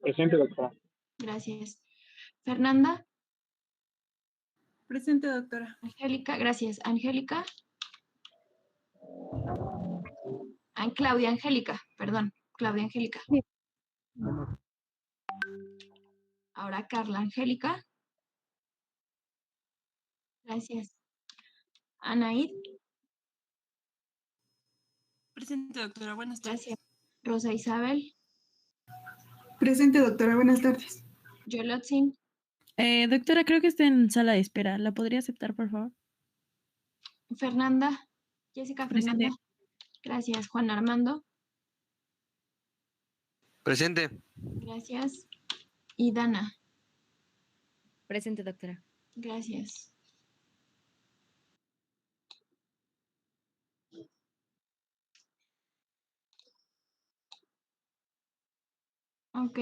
Presente, doctora. Gracias. Fernanda. Presente, doctora. Angélica, gracias. Angélica. Claudia Angélica, perdón. Claudia Angélica. Sí. Ahora Carla Angélica. Gracias. Anaid. Presente, doctora. Buenas tardes. Gracias. Rosa Isabel. Presente, doctora. Buenas tardes. Yolotzin. Doctora, creo que está en sala de espera. ¿La podría aceptar, por favor? Fernanda. Jessica Presente. Fernanda. Gracias. Juan Armando. Presente. Gracias. Y Dana. Presente, doctora. Gracias. Ok.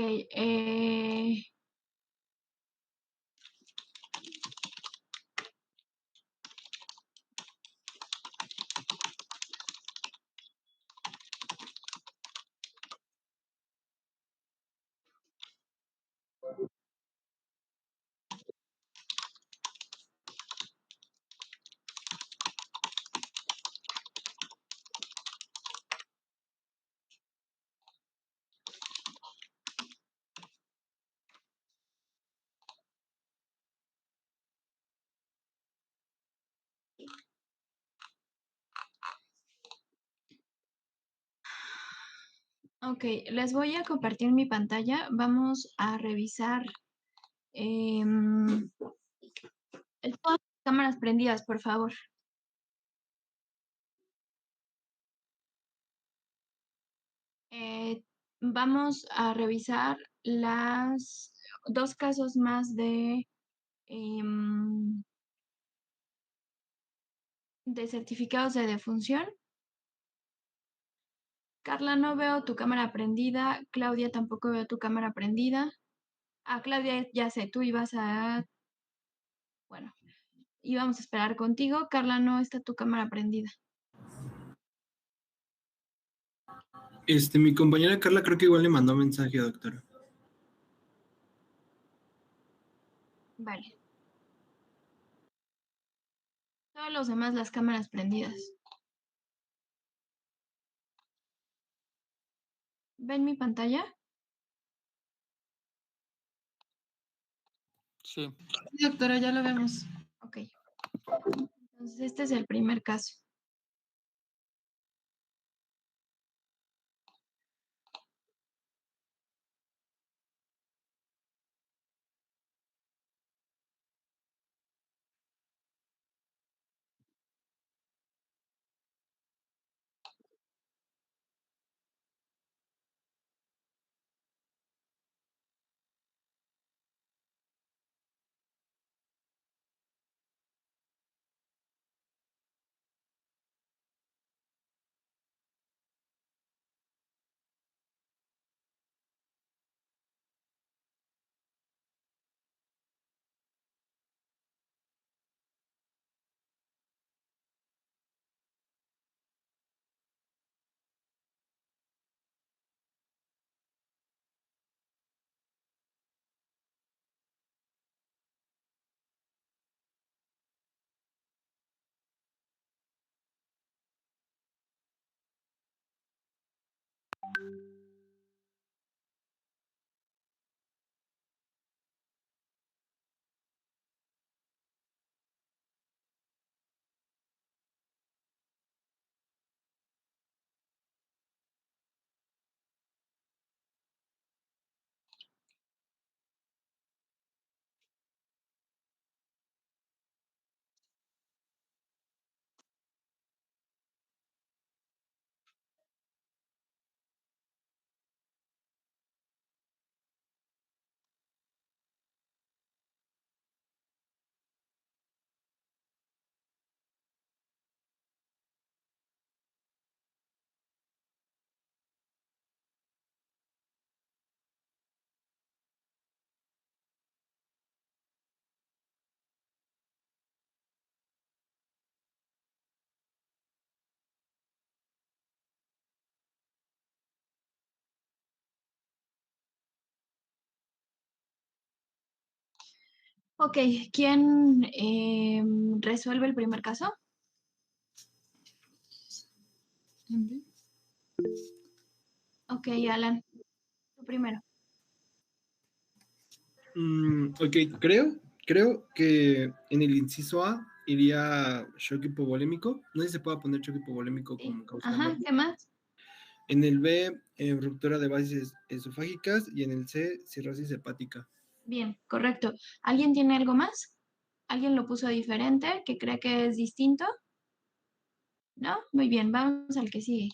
Ok, les voy a compartir mi pantalla. Vamos a revisar todas las cámaras prendidas, por favor. Vamos a revisar las dos casos más de certificados de defunción. Carla, no veo tu cámara prendida. Claudia, tampoco veo tu cámara prendida. Claudia, ya sé, tú ibas a... Bueno, íbamos a esperar contigo. Carla, no está tu cámara prendida. Mi compañera Carla creo que igual le mandó mensaje, doctora. Vale. Todos los demás, las cámaras prendidas. ¿Ven mi pantalla? Sí. Doctora, ya lo vemos. Ok. Entonces, este es el primer caso. Ok, ¿quién resuelve el primer caso? Ok, Alan, tú primero. Ok, creo que en el inciso A iría shock hipovolémico. No sé si se puede poner shock hipovolémico Sí. como causa de Ajá, muerte. ¿qué más? En el B, ruptura de bases esofágicas. Y en el C, cirrosis hepática. Bien, correcto. ¿Alguien tiene algo más? ¿Alguien lo puso diferente, que cree que es distinto? ¿No? Muy bien, vamos al que sigue.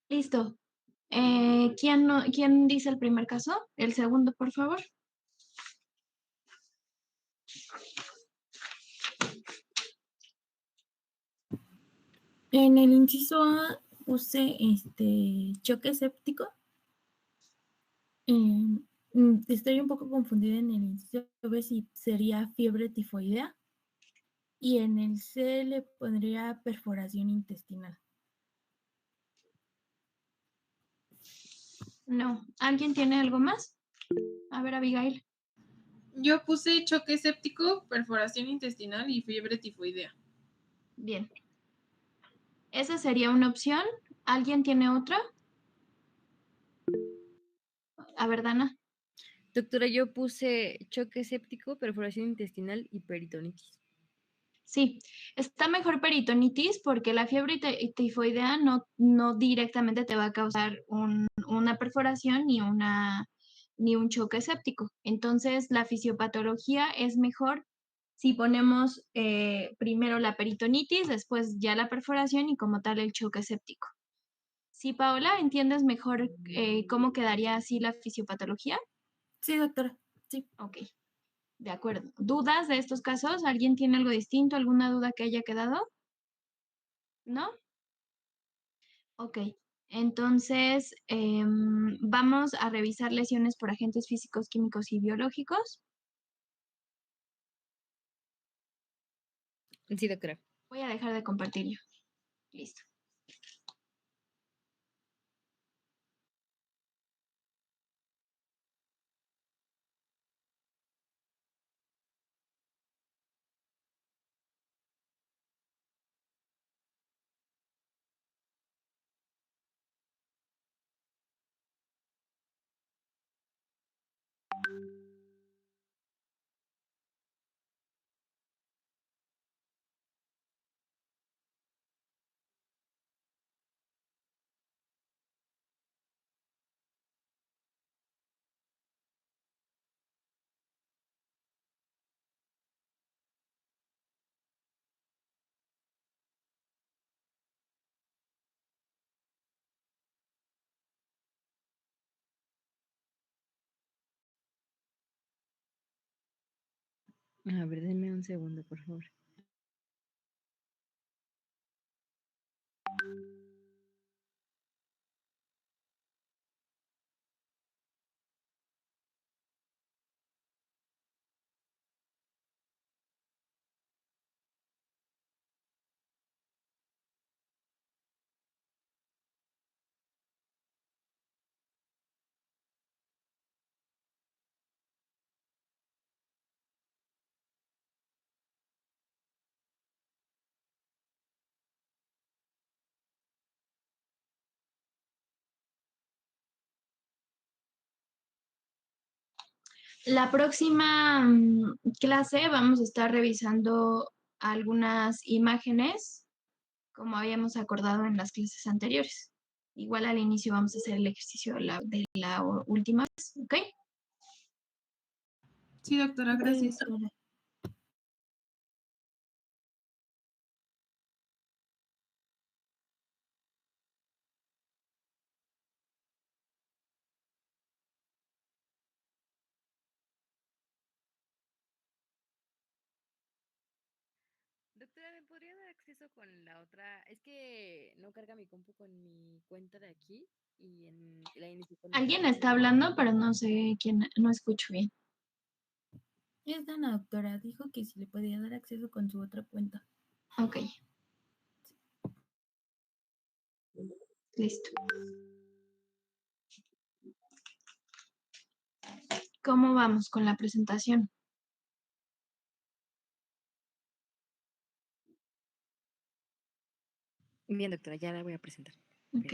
Listo. ¿Quién dice el primer caso? El segundo, por favor. En el inciso A puse choque séptico. Estoy un poco confundida en el inciso B si sería fiebre tifoidea. Y en el C le pondría perforación intestinal. No. ¿Alguien tiene algo más? A ver, Abigail. Yo puse choque séptico, perforación intestinal y fiebre tifoidea. Bien. Esa sería una opción. ¿Alguien tiene otra? A ver, Dana. Doctora, yo puse choque séptico, perforación intestinal y peritonitis. Sí, está mejor peritonitis porque la fiebre tifoidea no directamente te va a causar una perforación ni un choque séptico. Entonces, la fisiopatología es mejor si ponemos primero la peritonitis, después ya la perforación y como tal el choque séptico. Sí, Paola, ¿entiendes mejor cómo quedaría así la fisiopatología? Sí, doctora. Sí. Ok. De acuerdo. ¿Dudas de estos casos? ¿Alguien tiene algo distinto? ¿Alguna duda que haya quedado? ¿No? Ok. Entonces, vamos a revisar lesiones por agentes físicos, químicos y biológicos. Sí, doctora. Voy a dejar de compartir yo. Listo. A ver, denme un segundo, por favor. La próxima clase vamos a estar revisando algunas imágenes, como habíamos acordado en las clases anteriores. Igual al inicio vamos a hacer el ejercicio de la última vez, ¿ok? Sí, doctora, Ok, gracias. doctora. Doctora, ¿me podría dar acceso con la otra? Es que no carga mi compu con mi cuenta de aquí y la inicio con otra. Alguien está hablando, pero no sé quién, no escucho bien. Es Dana, doctora. Dijo que si le podía dar acceso con su otra cuenta. Ok. Listo. ¿Cómo vamos con la presentación? Bien, doctora, ya la voy a presentar. Ok.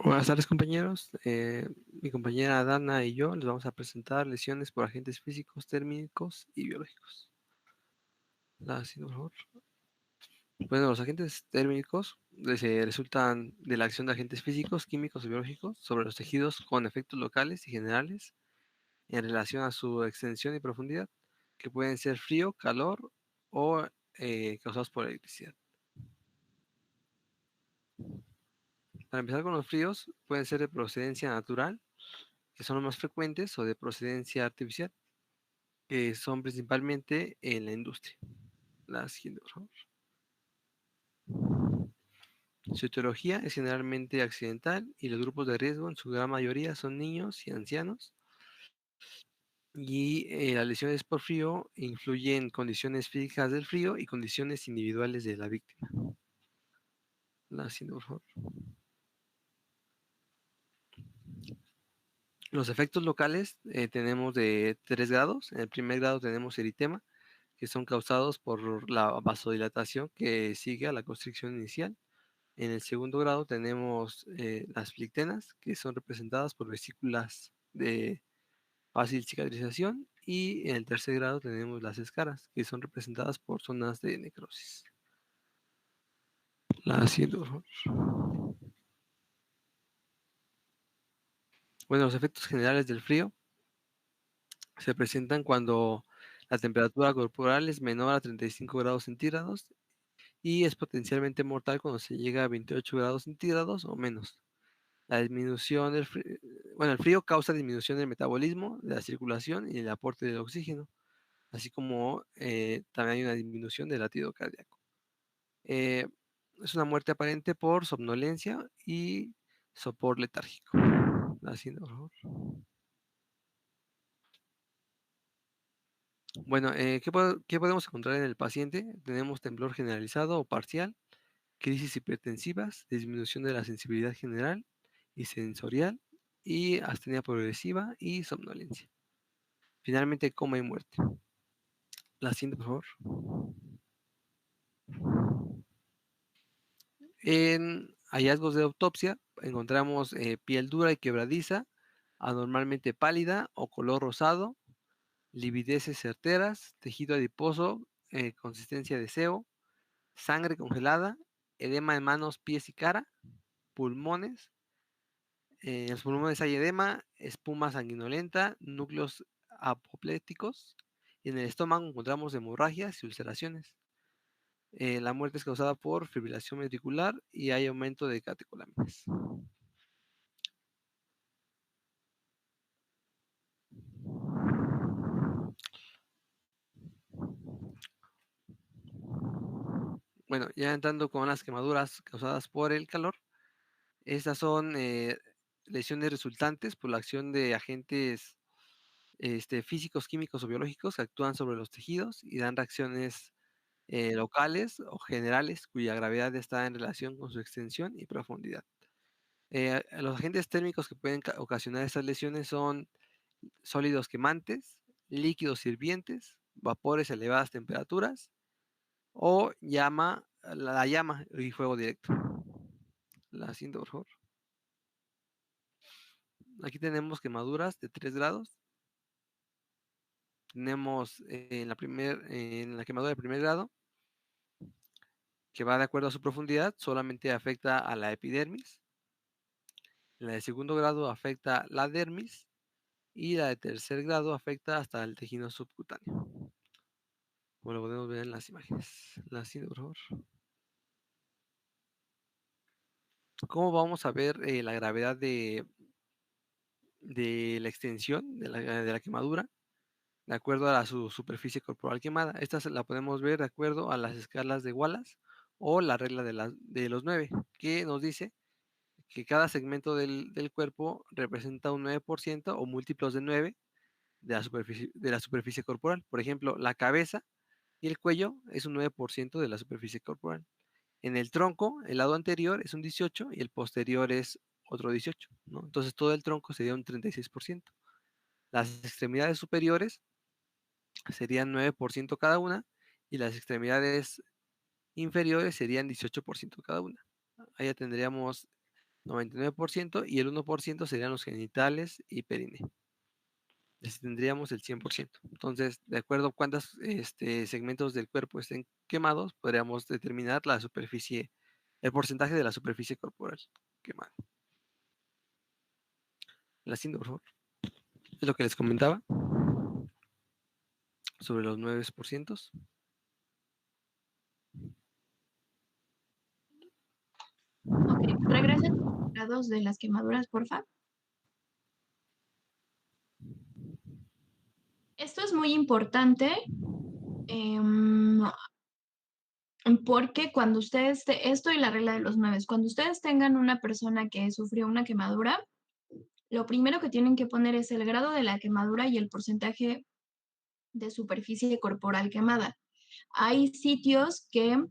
Buenas tardes, compañeros. Mi compañera Dana y yo les vamos a presentar lesiones por agentes físicos, térmicos y biológicos. La siguiente, por favor. Bueno, los agentes térmicos resultan de la acción de agentes físicos, químicos o biológicos sobre los tejidos con efectos locales y generales en relación a su extensión y profundidad, que pueden ser frío, calor o causados por electricidad. Para empezar con los fríos, pueden ser de procedencia natural, que son los más frecuentes, o de procedencia artificial, que son principalmente en la industria. La siguiente, por favor. Su etiología es generalmente accidental y los grupos de riesgo en su gran mayoría son niños y ancianos. Y las lesiones por frío influyen condiciones físicas del frío y condiciones individuales de la víctima. La siguiente, por favor. Los efectos locales tenemos de 3 grados. En el primer grado tenemos eritema, que son causados por la vasodilatación que sigue a la constricción inicial. En el segundo grado tenemos las flictenas, que son representadas por vesículas de fácil cicatrización. Y en el tercer grado tenemos las escaras, que son representadas por zonas de necrosis. La siguiente, por favor. Bueno, los efectos generales del frío se presentan cuando la temperatura corporal es menor a 35 grados centígrados y es potencialmente mortal cuando se llega a 28 grados centígrados o menos. La disminución del frío, el frío causa disminución del metabolismo, de la circulación y el aporte del oxígeno, así como también hay una disminución del latido cardíaco. Es una muerte aparente por somnolencia y sopor letárgico. La siguiente, por favor. Bueno, ¿qué podemos encontrar en el paciente? Tenemos temblor generalizado o parcial, crisis hipertensivas, disminución de la sensibilidad general y sensorial, y astenia progresiva y somnolencia. Finalmente, coma y muerte. La siguiente, por favor. En hallazgos de autopsia encontramos piel dura y quebradiza, anormalmente pálida o color rosado, livideces certeras, tejido adiposo, consistencia de sebo, sangre congelada, edema en manos, pies y cara, pulmones. En los pulmones hay edema, espuma sanguinolenta, núcleos apopléticos. Y en el estómago encontramos hemorragias y ulceraciones. La muerte es causada por fibrilación ventricular y hay aumento de catecolaminas. Bueno, ya entrando con las quemaduras causadas por el calor, estas son lesiones resultantes por la acción de agentes físicos, químicos o biológicos que actúan sobre los tejidos y dan reacciones locales o generales cuya gravedad está en relación con su extensión y profundidad. Los agentes térmicos que pueden ocasionar estas lesiones son sólidos quemantes, líquidos hirvientes, vapores a elevadas temperaturas o la llama y fuego directo. La siguiente, por favor. Aquí tenemos quemaduras de 3 grados. Tenemos en la quemadura de primer grado, que va de acuerdo a su profundidad, solamente afecta a la epidermis. La de segundo grado afecta la dermis y la de tercer grado afecta hasta el tejido subcutáneo. Como lo podemos ver en las imágenes. La siguiente, por favor. ¿Cómo vamos a ver la gravedad de la extensión de la quemadura? De acuerdo a su superficie corporal quemada. Esta la podemos ver de acuerdo a las escalas de Wallace o la regla de los 9, que nos dice que cada segmento del cuerpo representa un 9% o múltiplos de 9 de la superficie corporal. Por ejemplo, la cabeza y el cuello es un 9% de la superficie corporal. En el tronco, el lado anterior es un 18 y el posterior es otro 18, ¿no? Entonces todo el tronco sería un 36%. Las extremidades superiores serían 9% cada una y las extremidades inferiores serían 18% cada una. Ahí ya tendríamos 99% y el 1% serían los genitales y perine. Así tendríamos el 100%. Entonces, de acuerdo a cuántos segmentos del cuerpo estén quemados, podríamos determinar la superficie, el porcentaje de la superficie corporal quemada. La siguiente, por favor. Es lo que les comentaba sobre los 9%. Ok, regresa a los grados de las quemaduras, por favor. Esto es muy importante porque cuando ustedes, esto y la regla de los 9, cuando ustedes tengan una persona que sufrió una quemadura, lo primero que tienen que poner es el grado de la quemadura y el porcentaje de superficie corporal quemada. Hay sitios que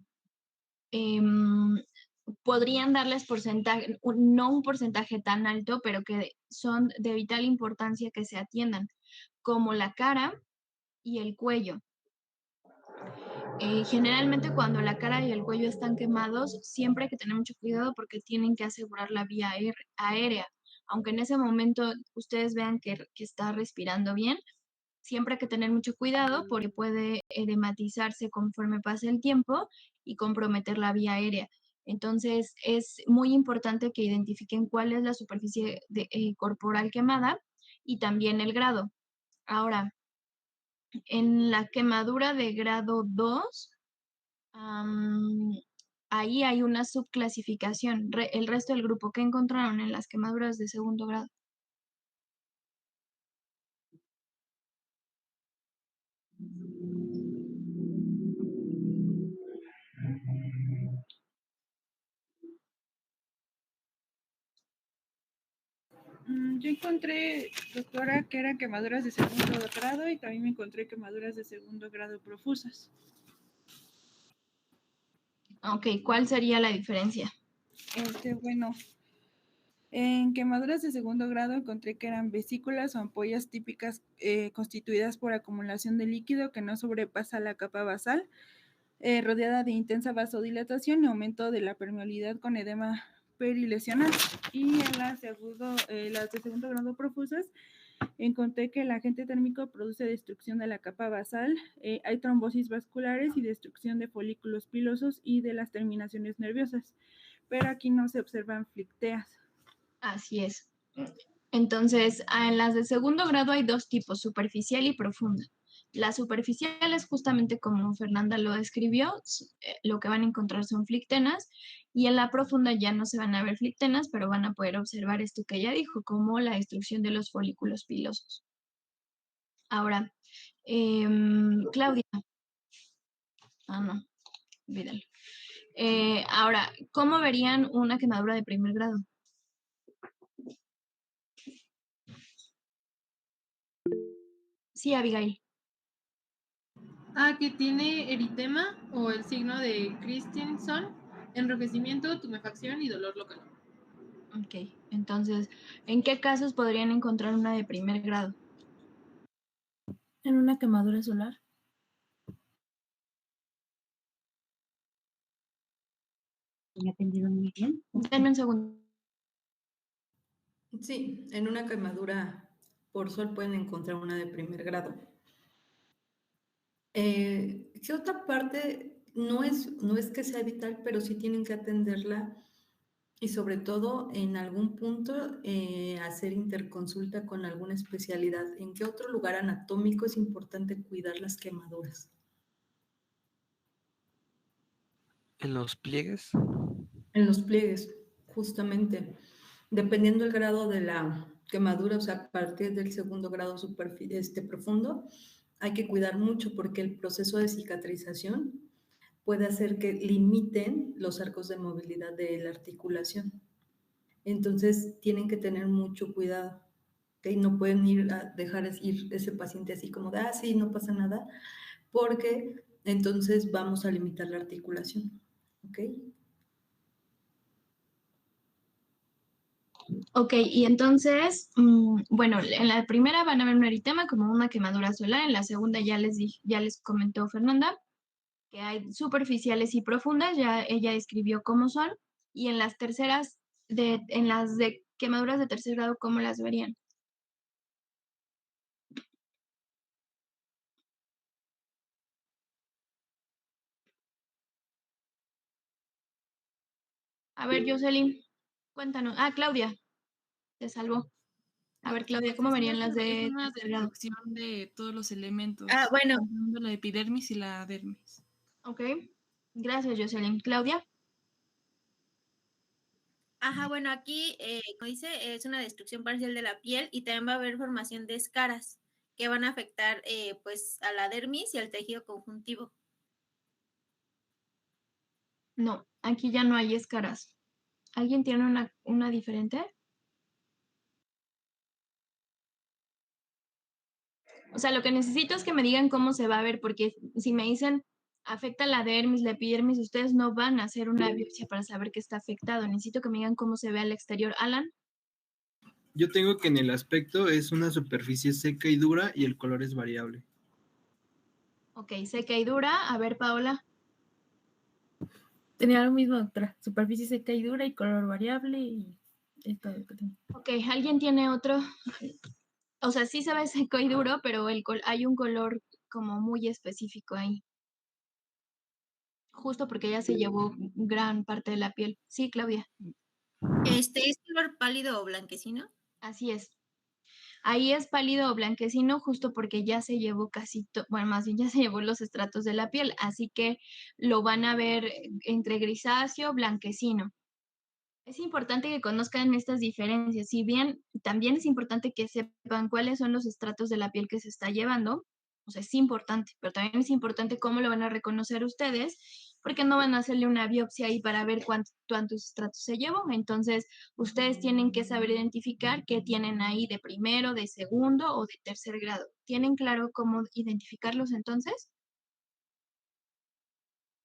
podrían darles porcentaje, no un porcentaje tan alto, pero que son de vital importancia que se atiendan, como la cara y el cuello. Generalmente cuando la cara y el cuello están quemados, siempre hay que tener mucho cuidado porque tienen que asegurar la vía aérea. Aunque en ese momento ustedes vean que está respirando bien, siempre hay que tener mucho cuidado porque puede edematizarse conforme pase el tiempo y comprometer la vía aérea. Entonces, es muy importante que identifiquen cuál es la superficie corporal quemada y también el grado. Ahora, en la quemadura de grado 2, ahí hay una subclasificación. El resto del grupo, ¿qué encontraron en las quemaduras de segundo grado? Yo encontré, doctora, que eran quemaduras de segundo grado y también me encontré quemaduras de segundo grado profusas. Ok, ¿cuál sería la diferencia? Bueno, en quemaduras de segundo grado encontré que eran vesículas o ampollas típicas constituidas por acumulación de líquido que no sobrepasa la capa basal, rodeada de intensa vasodilatación y aumento de la permeabilidad con edema perilesional. Y en las de segundo grado profusas Encontré que el agente térmico produce destrucción de la capa basal, hay trombosis vasculares y destrucción de folículos pilosos y de las terminaciones nerviosas, pero aquí no se observan flicteas. Así es. Entonces, en las de segundo grado hay dos tipos, superficial y profunda. La superficial es justamente como Fernanda lo describió, lo que van a encontrar son flictenas, y en la profunda ya no se van a ver flictenas, pero van a poder observar esto que ella dijo, como la destrucción de los folículos pilosos. Ahora, Claudia. No, olvídalo. Ahora, ¿cómo verían una quemadura de primer grado? Sí, Abigail. Que tiene eritema o el signo de Christensen, enrojecimiento, tumefacción y dolor local. Ok, entonces, ¿en qué casos podrían encontrar una de primer grado? En una quemadura solar. ¿Me atendieron muy bien? Denme un segundo. Sí, en una quemadura por sol pueden encontrar una de primer grado. ¿Qué otra parte? No es que sea vital, pero sí tienen que atenderla y sobre todo en algún punto hacer interconsulta con alguna especialidad. ¿En qué otro lugar anatómico es importante cuidar las quemaduras? ¿En los pliegues? En los pliegues, justamente. Dependiendo del grado de la quemadura, o sea, a partir del segundo grado profundo, hay que cuidar mucho porque el proceso de cicatrización puede hacer que limiten los arcos de movilidad de la articulación. Entonces, tienen que tener mucho cuidado. ¿Okay? No pueden dejar ir ese paciente así como de, sí, no pasa nada, porque entonces vamos a limitar la articulación. ¿Ok? Ok, y entonces, bueno, en la primera van a ver un eritema como una quemadura solar, en la segunda ya les comentó Fernanda que hay superficiales y profundas, ya ella describió cómo son, y en las terceras, en las de quemaduras de tercer grado, ¿cómo las verían? A ver, Jocelyn, cuéntanos. Claudia, te salvó. A ver, Claudia, ¿cómo verían las de Es una tercer grado? destrucción de todos los elementos. Bueno. La epidermis y la dermis. Ok, gracias, Jocelyn. Claudia. Bueno, aquí, como dice, es una destrucción parcial de la piel y también va a haber formación de escaras que van a afectar pues a la dermis y al tejido conjuntivo. No, aquí ya no hay escaras. ¿Alguien tiene una diferente? O sea, lo que necesito es que me digan cómo se va a ver, porque si me dicen afecta la dermis, la epidermis, ustedes no van a hacer una biopsia para saber que está afectado. Necesito que me digan cómo se ve al exterior. Alan. Yo tengo que en el aspecto es una superficie seca y dura y el color es variable. Ok, seca y dura. A ver, Paola. Tenía lo mismo, doctora. Superficie seca y dura y color variable y es todo lo que tengo. Ok, ¿alguien tiene otro? O sea, sí se ve seco y duro, pero hay un color como muy específico ahí. Justo porque ya se llevó gran parte de la piel. Sí, Claudia. ¿Es color pálido o blanquecino? Así es. Ahí es pálido o blanquecino justo porque ya se llevó bueno, más bien ya se llevó los estratos de la piel, así que lo van a ver entre grisáceo, blanquecino. Es importante que conozcan estas diferencias, si bien también es importante que sepan cuáles son los estratos de la piel que se está llevando, o sea, es importante, pero también es importante cómo lo van a reconocer ustedes, porque no van a hacerle una biopsia ahí para ver cuántos estratos se llevó. Entonces, ustedes tienen que saber identificar qué tienen ahí de primero, de segundo o de tercer grado. ¿Tienen claro cómo identificarlos entonces?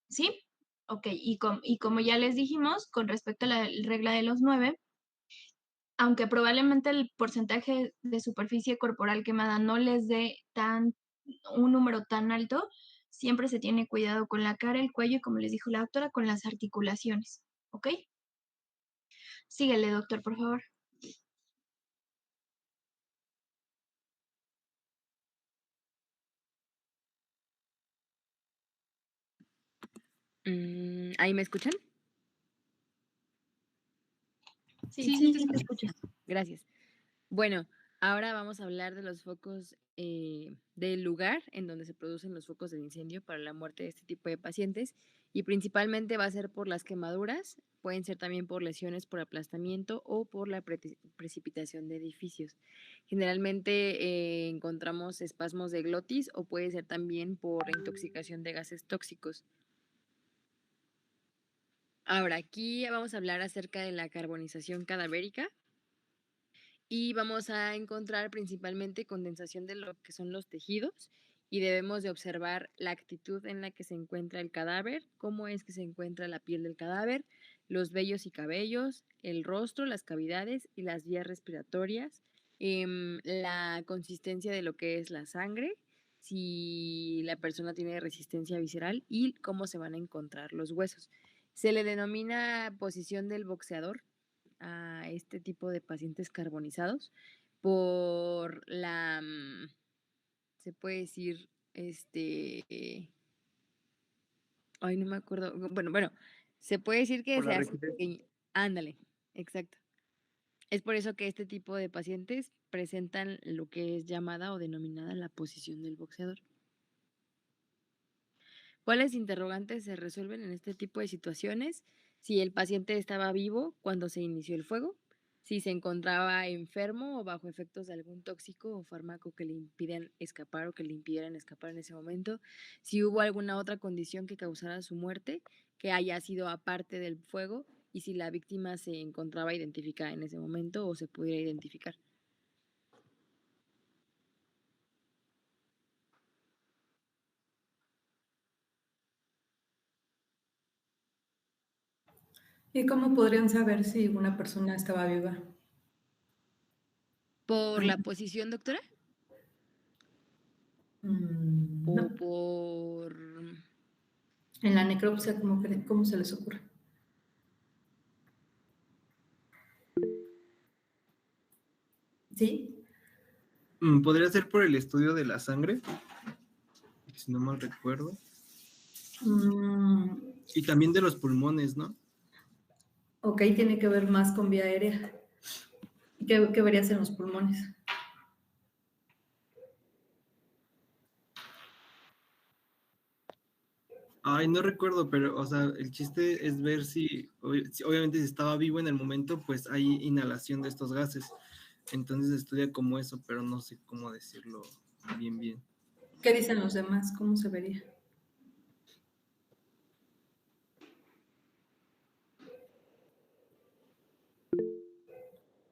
¿Sí? Ok, y como ya les dijimos, con respecto a la regla de los 9, aunque probablemente el porcentaje de superficie corporal quemada no les dé un número tan alto, siempre se tiene cuidado con la cara, el cuello y, como les dijo la doctora, con las articulaciones. ¿Ok? Síguele, doctor, por favor. ¿Ahí me escuchan? Sí, te escuchas. Gracias. Bueno, ahora vamos a hablar de los focos del lugar en donde se producen los focos de incendio para la muerte de este tipo de pacientes y principalmente va a ser por las quemaduras, pueden ser también por lesiones por aplastamiento o por la precipitación de edificios. Generalmente encontramos espasmos de glotis o puede ser también por intoxicación de gases tóxicos. Ahora, aquí vamos a hablar acerca de la carbonización cadavérica y vamos a encontrar principalmente condensación de lo que son los tejidos y debemos de observar la actitud en la que se encuentra el cadáver, cómo es que se encuentra la piel del cadáver, los vellos y cabellos, el rostro, las cavidades y las vías respiratorias, la consistencia de lo que es la sangre, si la persona tiene resistencia visceral y cómo se van a encontrar los huesos. Se le denomina posición del boxeador a este tipo de pacientes carbonizados por la, se puede decir, ay, no me acuerdo, bueno, se puede decir que Por se la hace rigidez. pequeño, ándale, exacto. Es por eso que este tipo de pacientes presentan lo que es llamada o denominada la posición del boxeador. ¿Cuáles interrogantes se resuelven en este tipo de situaciones? Si el paciente estaba vivo cuando se inició el fuego, si se encontraba enfermo o bajo efectos de algún tóxico o fármaco que le impiden escapar o que le impidieran escapar en ese momento, si hubo alguna otra condición que causara su muerte, que haya sido aparte del fuego y si la víctima se encontraba identificada en ese momento o se pudiera identificar. ¿Y cómo podrían saber si una persona estaba viva? ¿Por la posición, doctora? ¿O No. por...? En la necropsia, ¿cómo se les ocurre? ¿Sí? ¿Podría ser por el estudio de la sangre? Si no mal recuerdo. Y también de los pulmones, ¿no? Ok, tiene que ver más con vía aérea. ¿Qué verías en los pulmones? Ay, no recuerdo, pero, o sea, el chiste es ver obviamente si estaba vivo en el momento, pues hay inhalación de estos gases. Entonces estudia como eso, pero no sé cómo decirlo bien. ¿Qué dicen los demás? ¿Cómo se vería?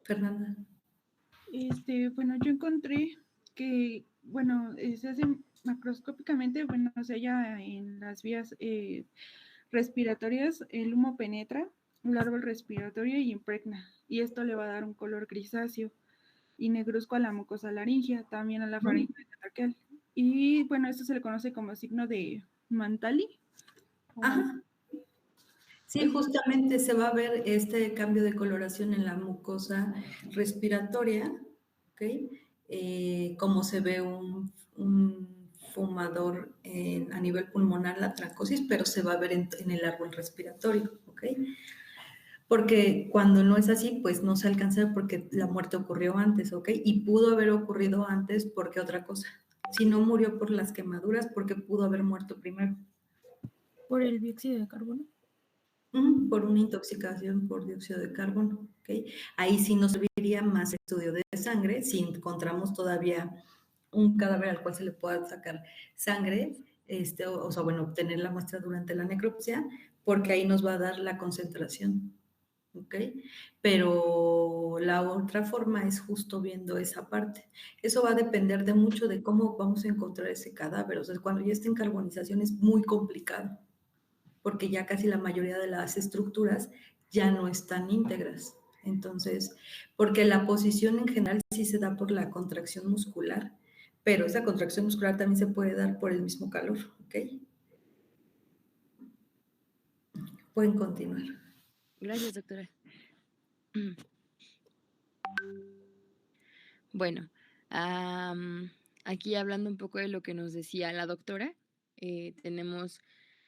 Fernanda. Bueno, yo encontré que, bueno, se hace macroscópicamente, bueno, o sea, ya en las vías respiratorias, el humo penetra el árbol respiratorio y impregna, y esto le va a dar un color grisáceo y negruzco a la mucosa laringea, también a la faringe traqueal. Y bueno, esto se le conoce como signo de Mantali. Ajá. Sí, justamente se va a ver este cambio de coloración en la mucosa respiratoria, ¿ok? Como se ve un fumador a nivel pulmonar, la tracosis, pero se va a ver en el árbol respiratorio, ¿ok? Porque cuando no es así, pues no se alcanza porque la muerte ocurrió antes, ¿ok? Y pudo haber ocurrido antes porque otra cosa. Si no murió por las quemaduras, porque pudo haber muerto primero. ¿Por el dióxido de carbono? Por una intoxicación por dióxido de carbono, ¿ok? Ahí sí nos serviría más estudio de sangre, si encontramos todavía un cadáver al cual se le pueda sacar sangre, o sea, bueno, obtener la muestra durante la necropsia, porque ahí nos va a dar la concentración, ¿ok? Pero la otra forma es justo viendo esa parte. Eso va a depender de mucho de cómo vamos a encontrar ese cadáver, o sea, cuando ya está en carbonización es muy complicado, porque ya casi la mayoría de las estructuras ya no están íntegras. Entonces, porque la posición en general sí se da por la contracción muscular, pero esa contracción muscular también se puede dar por el mismo calor, ¿ok? Pueden continuar. Gracias, doctora. Bueno, aquí hablando un poco de lo que nos decía la doctora, tenemos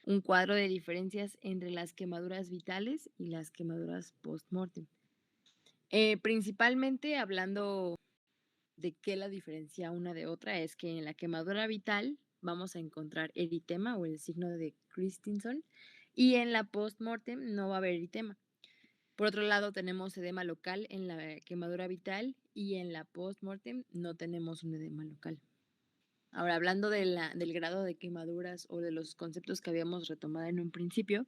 un cuadro de diferencias entre las quemaduras vitales y las quemaduras post-mortem. Principalmente hablando de qué la diferencia una de otra, es que en la quemadura vital vamos a encontrar eritema o el signo de Christensen, y en la post-mortem no va a haber eritema. Por otro lado, tenemos edema local en la quemadura vital y en la post-mortem no tenemos un edema local. Ahora, hablando del grado de quemaduras o de los conceptos que habíamos retomado en un principio,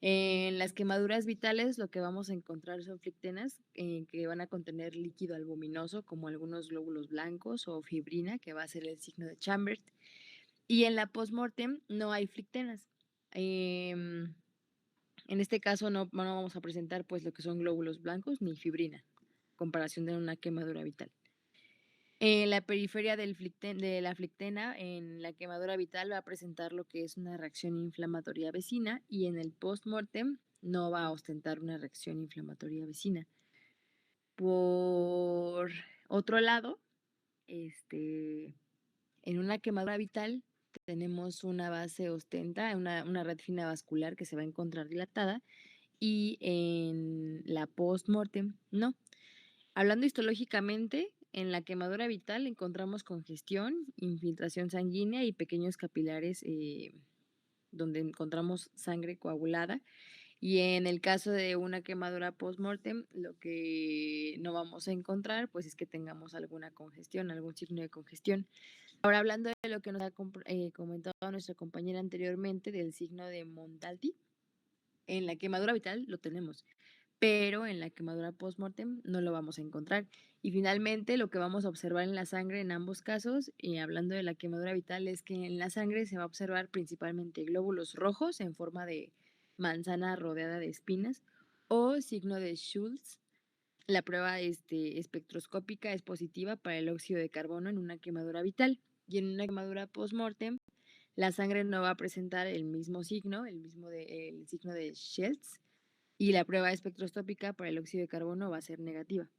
en las quemaduras vitales lo que vamos a encontrar son flictenas que van a contener líquido albuminoso, como algunos glóbulos blancos, o fibrina, que va a ser el signo de Chambers. Y en la postmortem no hay flictenas. En este caso no vamos a presentar pues lo que son glóbulos blancos ni fibrina, comparación de una quemadura vital. En la periferia de la flictena, en la quemadura vital va a presentar lo que es una reacción inflamatoria vecina, y en el post-mortem no va a ostentar una reacción inflamatoria vecina. Por otro lado, en una quemadura vital tenemos una base ostenta, una red fina vascular que se va a encontrar dilatada, y en la post-mortem no. Hablando histológicamente, en la quemadura vital encontramos congestión, infiltración sanguínea y pequeños capilares donde encontramos sangre coagulada. Y en el caso de una quemadura post-mortem, lo que no vamos a encontrar pues es que tengamos alguna congestión, algún signo de congestión. Ahora, hablando de lo que nos ha comentado nuestra compañera anteriormente del signo de Montalti, en la quemadura vital lo tenemos, pero en la quemadura post-mortem no lo vamos a encontrar. Y finalmente, lo que vamos a observar en la sangre en ambos casos, y hablando de la quemadura vital, es que en la sangre se va a observar principalmente glóbulos rojos en forma de manzana rodeada de espinas, o signo de Schultz. La prueba espectroscópica es positiva para el óxido de carbono en una quemadura vital, y en una quemadura post-mortem la sangre no va a presentar el mismo signo, el signo de Schultz, y la prueba espectroscópica para el óxido de carbono va a ser negativa.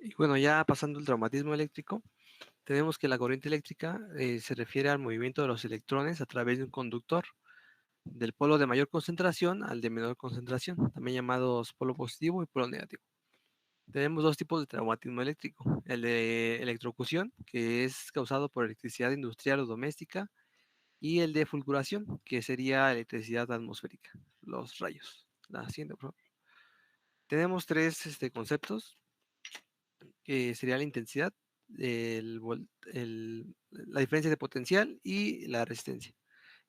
Y bueno, ya pasando al traumatismo eléctrico, tenemos que la corriente eléctrica se refiere al movimiento de los electrones a través de un conductor, del polo de mayor concentración al de menor concentración, también llamados polo positivo y polo negativo. Tenemos dos tipos de traumatismo eléctrico: el de electrocución, que es causado por electricidad industrial o doméstica, y el de fulguración, que sería electricidad atmosférica, los rayos. La siguiente, por favor. Tenemos tres conceptos, que sería la intensidad, la diferencia de potencial y la resistencia.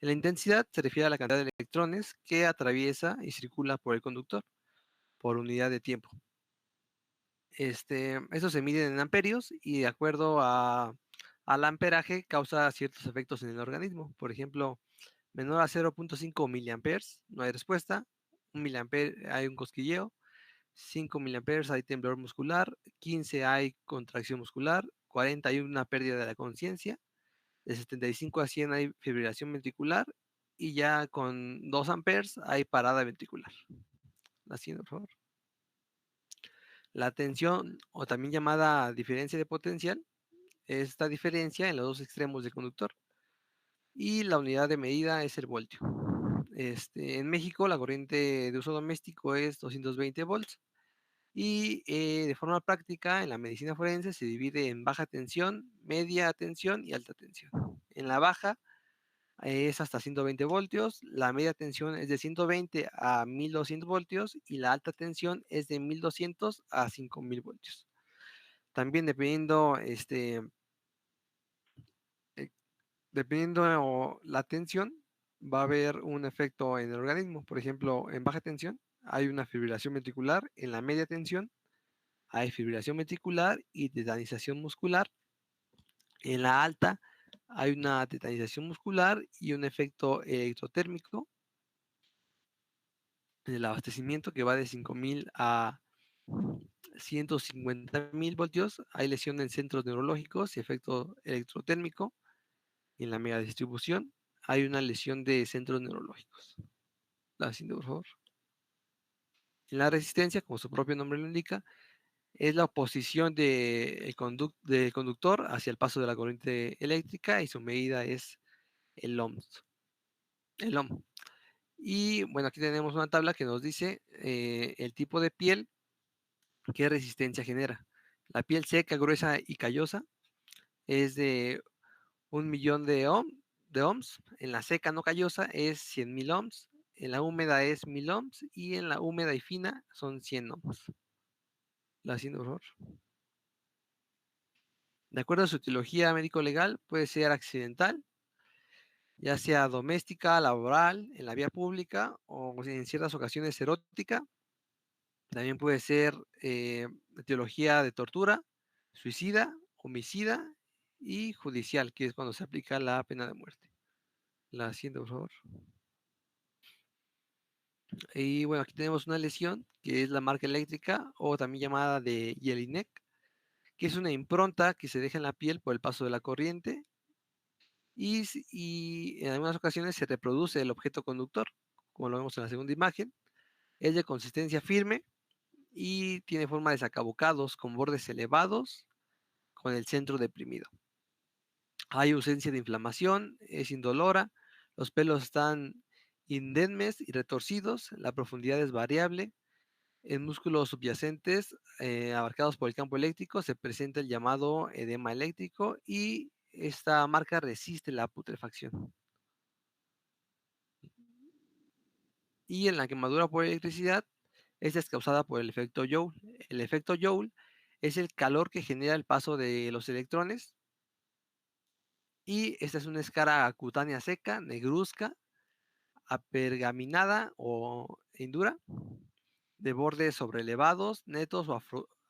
La intensidad se refiere a la cantidad de electrones que atraviesa y circula por el conductor por unidad de tiempo. Eso se mide en amperios, y de acuerdo al amperaje causa ciertos efectos en el organismo. Por ejemplo, menor a 0.5 miliamperes no hay respuesta, 1 miliampere hay un cosquilleo, 5 miliamperes hay temblor muscular, 15 hay contracción muscular, 40 hay una pérdida de la conciencia, de 75 a 100 hay fibrilación ventricular, y ya con 2 amperes hay parada ventricular. La siguiente, por favor. La tensión, o también llamada diferencia de potencial, es esta diferencia en los dos extremos del conductor, y la unidad de medida es el voltio. En México la corriente de uso doméstico es 220 volts, y de forma práctica en la medicina forense se divide en baja tensión, media tensión y alta tensión. En la baja es hasta 120 voltios, la media tensión es de 120 a 1200 voltios, y la alta tensión es de 1200 a 5000 voltios. También dependiendo la tensión, va a haber un efecto en el organismo. Por ejemplo, en baja tensión hay una fibrilación ventricular, en la media tensión hay fibrilación ventricular y tetanización muscular. En la alta hay una tetanización muscular y un efecto electrotérmico en el abastecimiento que va de 5000 a 150.000 voltios. Hay lesión en centros neurológicos y efecto electrotérmico. En la megadistribución hay una lesión de centros neurológicos. La siguiente, por favor. En la resistencia, como su propio nombre lo indica, es la oposición del conductor hacia el paso de la corriente eléctrica y su medida es el ohms. El ohm. Y bueno, aquí tenemos una tabla que nos dice el tipo de piel, qué resistencia genera. La piel seca, gruesa y callosa es de 1.000.000 de ohms. En la seca no callosa es 100.000 ohms. En la húmeda es 1.000 ohms. Y en la húmeda y fina son 100 ohms. La siguiente, por favor. De acuerdo a su etiología médico-legal, puede ser accidental, ya sea doméstica, laboral, en la vía pública o en ciertas ocasiones erótica. También puede ser etiología de tortura, suicida, homicida y judicial, que es cuando se aplica la pena de muerte. La siguiente, por favor. Y bueno, aquí tenemos una lesión que es la marca eléctrica o también llamada de Jelinek, que es una impronta que se deja en la piel por el paso de la corriente y en algunas ocasiones se reproduce el objeto conductor, como lo vemos en la segunda imagen. Es de consistencia firme y tiene forma de sacabocados con bordes elevados con el centro deprimido. Hay ausencia de inflamación, es indolora, los pelos están indemnes y retorcidos, la profundidad es variable. En músculos subyacentes abarcados por el campo eléctrico se presenta el llamado edema eléctrico y esta marca resiste la putrefacción. Y en la quemadura por electricidad, esta es causada por el efecto Joule. El efecto Joule es el calor que genera el paso de los electrones y esta es una escara cutánea seca, negruzca, apergaminada o indura, de bordes sobrelevados, netos o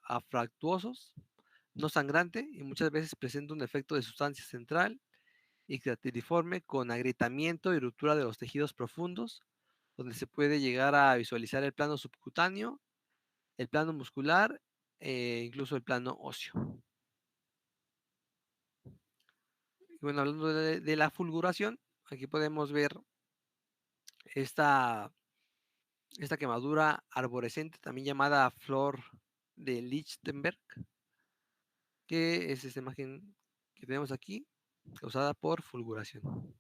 afractuosos, no sangrante y muchas veces presenta un efecto de sustancia central y crateriforme con agrietamiento y ruptura de los tejidos profundos, donde se puede llegar a visualizar el plano subcutáneo, el plano muscular e incluso el plano óseo. Y bueno, hablando de la fulguración, aquí podemos ver esta quemadura arborescente, también llamada flor de Lichtenberg, que es esta imagen que tenemos aquí, causada por fulguración.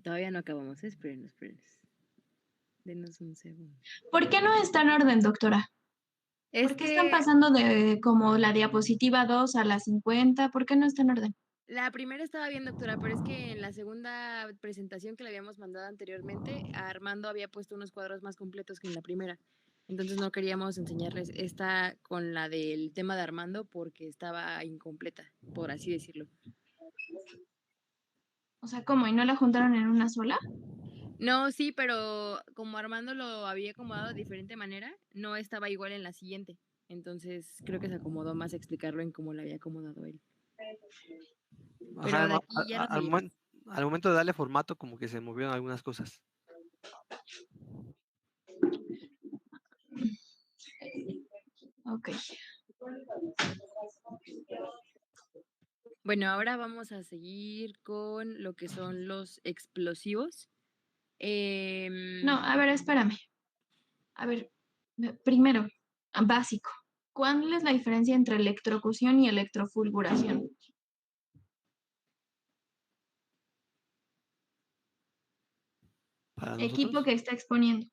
Todavía no acabamos, espérenos. Denos un segundo. ¿Por qué no está en orden, doctora? ¿Por qué están pasando de como la diapositiva 2 a la 50? ¿Por qué no está en orden? La primera estaba bien, doctora, pero es que en la segunda presentación que le habíamos mandado anteriormente, Armando había puesto unos cuadros más completos que en la primera. Entonces no queríamos enseñarles esta con la del tema de Armando porque estaba incompleta, por así decirlo. O sea, ¿cómo? ¿Y no la juntaron en una sola? No, sí, pero como Armando lo había acomodado de diferente manera, no estaba igual en la siguiente. Entonces creo que se acomodó más explicarlo en cómo lo había acomodado él. Pero Ajá, de aquí ya al momento de darle formato como que se movieron algunas cosas. Ok. Bueno, ahora vamos a seguir con lo que son los explosivos. No, a ver, espérame. A ver, primero, básico. ¿Cuál es la diferencia entre electrocución y electrofulguración? Para Equipo nosotros, que está exponiendo.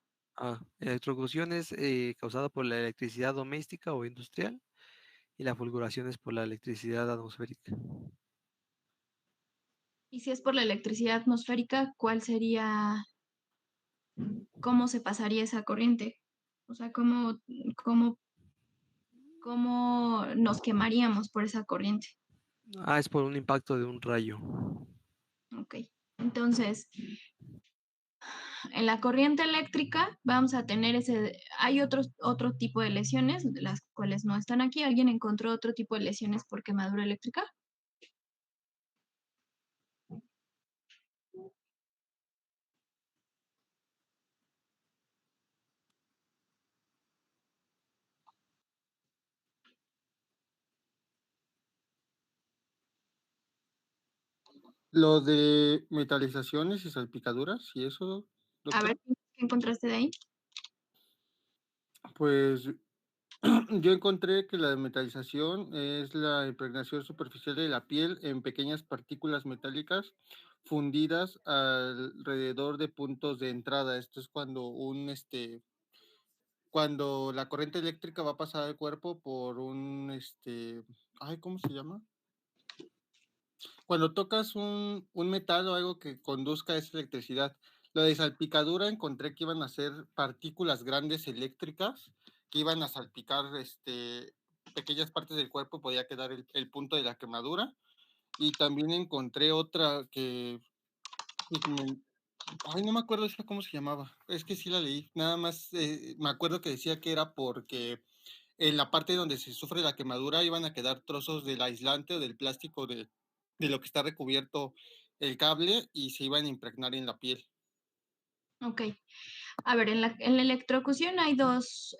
electrocución es causada por la electricidad doméstica o industrial y la fulguración es por la electricidad atmosférica. Y si es por la electricidad atmosférica, ¿cuál sería, cómo se pasaría esa corriente? O sea, ¿cómo nos quemaríamos por esa corriente? Es por un impacto de un rayo. Ok. Entonces, en la corriente eléctrica vamos a tener hay otro tipo de lesiones, las cuales no están aquí. ¿Alguien encontró otro tipo de lesiones por quemadura eléctrica? Lo de metalizaciones y salpicaduras y eso, A ver, doctor. ¿qué encontraste de ahí? Pues yo encontré que la metalización es la impregnación superficial de la piel en pequeñas partículas metálicas fundidas alrededor de puntos de entrada. Esto es cuando cuando la corriente eléctrica va a pasar al cuerpo por ¿cómo se llama? Cuando tocas un metal o algo que conduzca esa electricidad. Lo de salpicadura encontré que iban a ser partículas grandes eléctricas que iban a salpicar pequeñas partes del cuerpo, podía quedar el punto de la quemadura. Y también encontré otra que no me acuerdo esa cómo se llamaba. Es que sí la leí. Nada más me acuerdo que decía que era porque en la parte donde se sufre la quemadura iban a quedar trozos del aislante o del plástico de lo que está recubierto el cable y se iban a impregnar en la piel. Ok. A ver, en la electrocución hay dos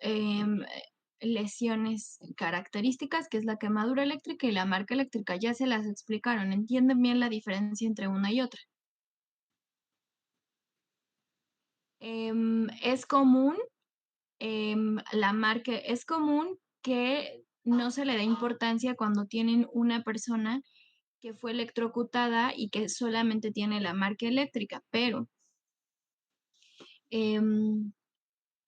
lesiones características, que es la quemadura eléctrica y la marca eléctrica. Ya se las explicaron. ¿Entienden bien la diferencia entre una y otra? Es común, es común que no se le dé importancia cuando tienen una persona que fue electrocutada y que solamente tiene la marca eléctrica, pero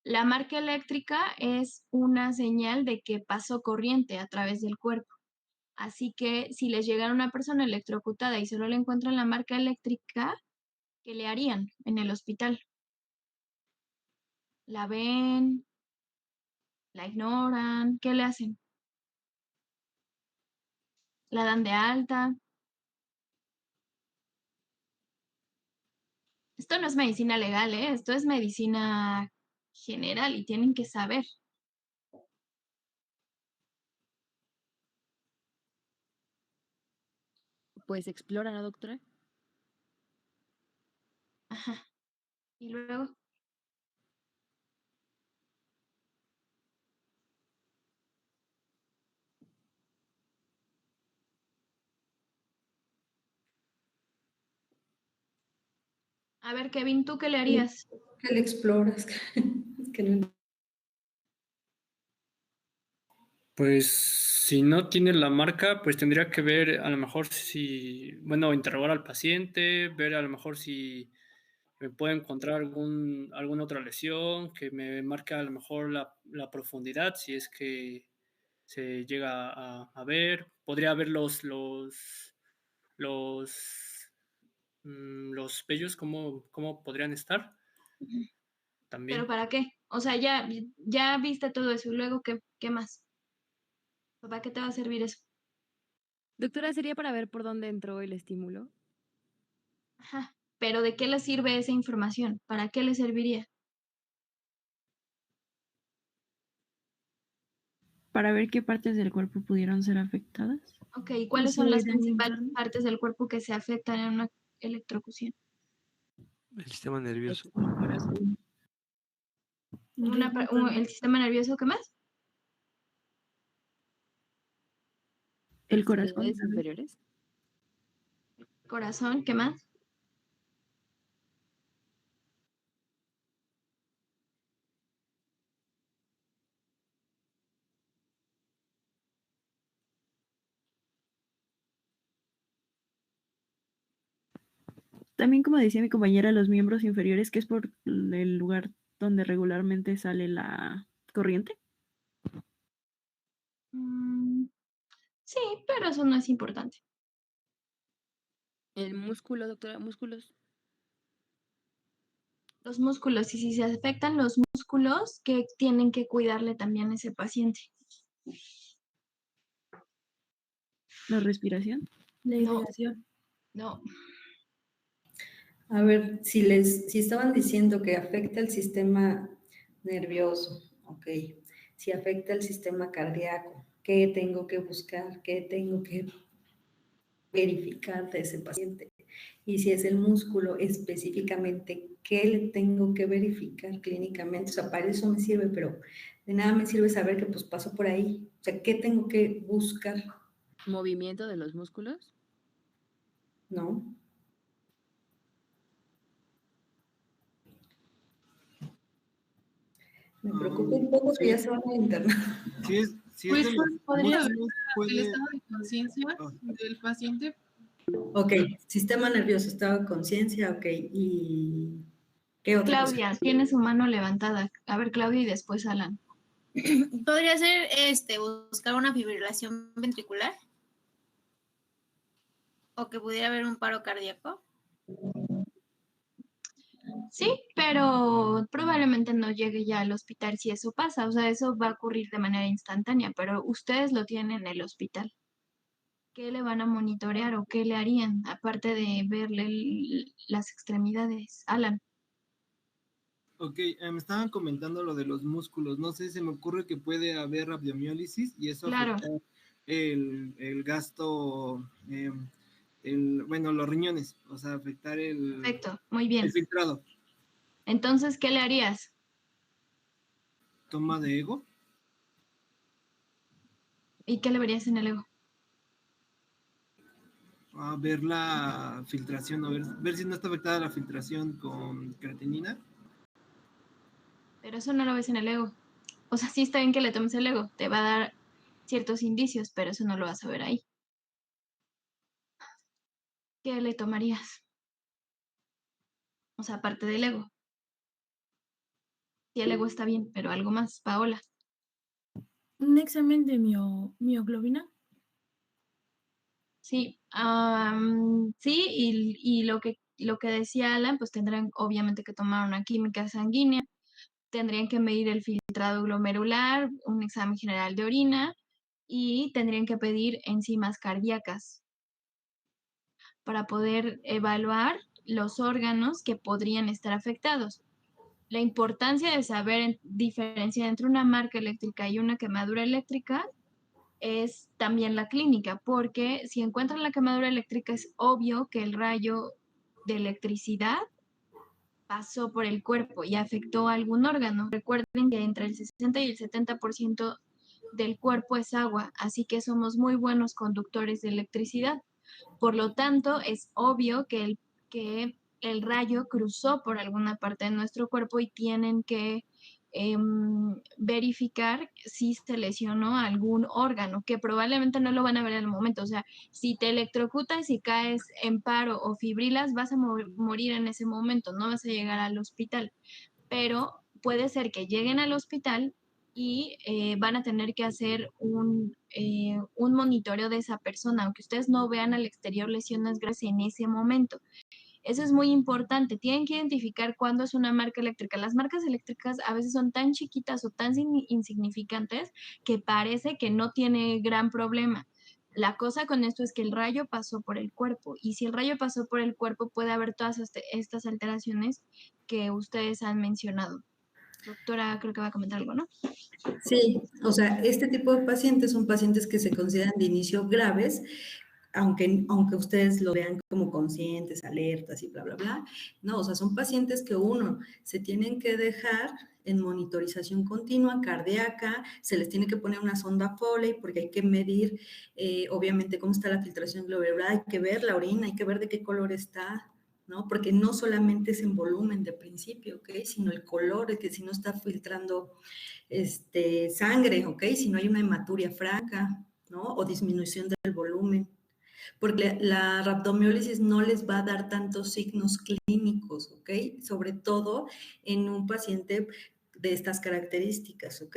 la marca eléctrica es una señal de que pasó corriente a través del cuerpo. Así que si les llegara una persona electrocutada y solo le encuentran la marca eléctrica, ¿qué le harían en el hospital? ¿La ven? ¿La ignoran? ¿Qué le hacen? ¿La dan de alta? Esto no es medicina legal, ¿eh? Esto es medicina general y tienen que saber. Pues explora, ¿no, doctora? Ajá. Y luego, a ver, Kevin, ¿tú qué le harías? ¿Qué le exploras? Es que no. Pues si no tiene la marca, pues tendría que ver a lo mejor interrogar al paciente, ver a lo mejor si me puede encontrar alguna otra lesión que me marque a lo mejor la profundidad, si es que se llega a ver. Podría ver los vellos, cómo podrían estar también. ¿Pero para qué? O sea, ya viste todo eso y luego, ¿qué más? ¿Para qué te va a servir eso? Doctora, ¿sería para ver por dónde entró el estímulo? Ajá. ¿Pero de qué le sirve esa información? ¿Para qué le serviría? Para ver qué partes del cuerpo pudieron ser afectadas. Ok, ¿y cuáles son las principales partes del cuerpo que se afectan en una electrocución? El sistema nervioso. ¿El sistema nervioso qué más? El corazón. ¿Extremidades inferiores? Corazón, ¿qué más? También, como decía mi compañera, los miembros inferiores, que es por el lugar donde regularmente sale la corriente. Sí, pero eso no es importante. ¿El músculo, doctora? ¿Músculos? Los músculos, y si se afectan los músculos, que tienen que cuidarle también a ese paciente. ¿La respiración? La No. ideación. No. A ver, si estaban diciendo que afecta el sistema nervioso, ok, si afecta el sistema cardíaco, ¿qué tengo que buscar? ¿Qué tengo que verificar de ese paciente? Y si es el músculo específicamente, ¿qué le tengo que verificar clínicamente? O sea, para eso me sirve, pero de nada me sirve saber que pues pasó por ahí. O sea, ¿qué tengo que buscar? ¿Movimiento de los músculos? ¿No? Me preocupa un poco que ya se van a internar. Si es Pues de los podría ser músculos, el puede... estado de conciencia del paciente. Ok, sistema nervioso, estado de conciencia, ok. ¿Y qué otra cosa? Claudia, tiene su mano levantada. A ver, Claudia, y después Alan. Podría ser buscar una fibrilación ventricular o que pudiera haber un paro cardíaco. Sí, pero probablemente no llegue ya al hospital si eso pasa. O sea, eso va a ocurrir de manera instantánea, pero ustedes lo tienen en el hospital. ¿Qué le van a monitorear o qué le harían, aparte de verle las extremidades? Alan. Ok, me estaban comentando lo de los músculos. No sé, se me ocurre que puede haber rabdomiólisis y eso Claro. afecta el gasto, bueno, los riñones, o sea, afectar Perfecto, muy bien. el filtrado. Entonces, ¿qué le harías? Toma de ego. ¿Y qué le verías en el ego? A ver la filtración, a ver si no está afectada la filtración con creatinina. Pero eso no lo ves en el ego. O sea, sí está bien que le tomes el ego, te va a dar ciertos indicios, pero eso no lo vas a ver ahí. ¿Qué le tomarías? O sea, aparte del ego. Sí, el ego está bien, pero algo más, Paola. Un examen de mioglobina. Sí, sí, y lo que decía Alan, pues tendrán obviamente que tomar una química sanguínea, tendrían que medir el filtrado glomerular, un examen general de orina y tendrían que pedir enzimas cardíacas para poder evaluar los órganos que podrían estar afectados. La importancia de saber diferenciar entre una marca eléctrica y una quemadura eléctrica es también la clínica, porque si encuentran la quemadura eléctrica es obvio que el rayo de electricidad pasó por el cuerpo y afectó a algún órgano. Recuerden que entre el 60 y el 70% del cuerpo es agua, así que somos muy buenos conductores de electricidad. Por lo tanto, es obvio que el rayo cruzó por alguna parte de nuestro cuerpo y tienen que verificar si se lesionó algún órgano, que probablemente no lo van a ver en el momento. O sea, si te electrocutas y caes en paro o fibrilas, vas a morir en ese momento, no vas a llegar al hospital. Pero puede ser que lleguen al hospital y van a tener que hacer un monitoreo de esa persona, aunque ustedes no vean al exterior lesiones graves en ese momento. Eso es muy importante. Tienen que identificar cuándo es una marca eléctrica. Las marcas eléctricas a veces son tan chiquitas o tan insignificantes que parece que no tiene gran problema. La cosa con esto es que el rayo pasó por el cuerpo y si el rayo pasó por el cuerpo puede haber todas estas alteraciones que ustedes han mencionado. Doctora, creo que va a comentar algo, ¿no? Sí, o sea, este tipo de pacientes son pacientes que se consideran de inicio graves, aunque ustedes lo vean como conscientes, alertas y bla, bla, bla. No, o sea, son pacientes que se tienen que dejar en monitorización continua cardíaca, se les tiene que poner una sonda Foley porque hay que medir, obviamente, cómo está la filtración glomerular, hay que ver la orina, hay que ver de qué color está, ¿no? Porque no solamente es en volumen de principio, ¿ok? Sino el color, es que si no está filtrando sangre, ¿ok? Si no hay una hematuria franca, ¿no? O disminución del volumen. Porque la rhabdomiólisis no les va a dar tantos signos clínicos, ¿ok? Sobre todo en un paciente de estas características, ¿ok?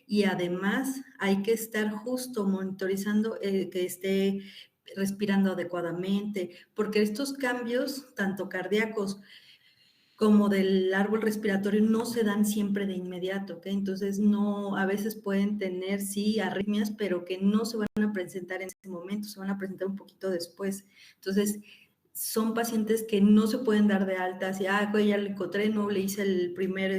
Y además hay que estar justo monitorizando que esté respirando adecuadamente, porque estos cambios, tanto cardíacos como del árbol respiratorio no se dan siempre de inmediato, ¿ok? Entonces, no, a veces pueden tener, sí, arritmias, pero que no se van a presentar en ese momento, se van a presentar un poquito después. Entonces, son pacientes que no se pueden dar de alta, así, ya le encontré, no le hice el primer,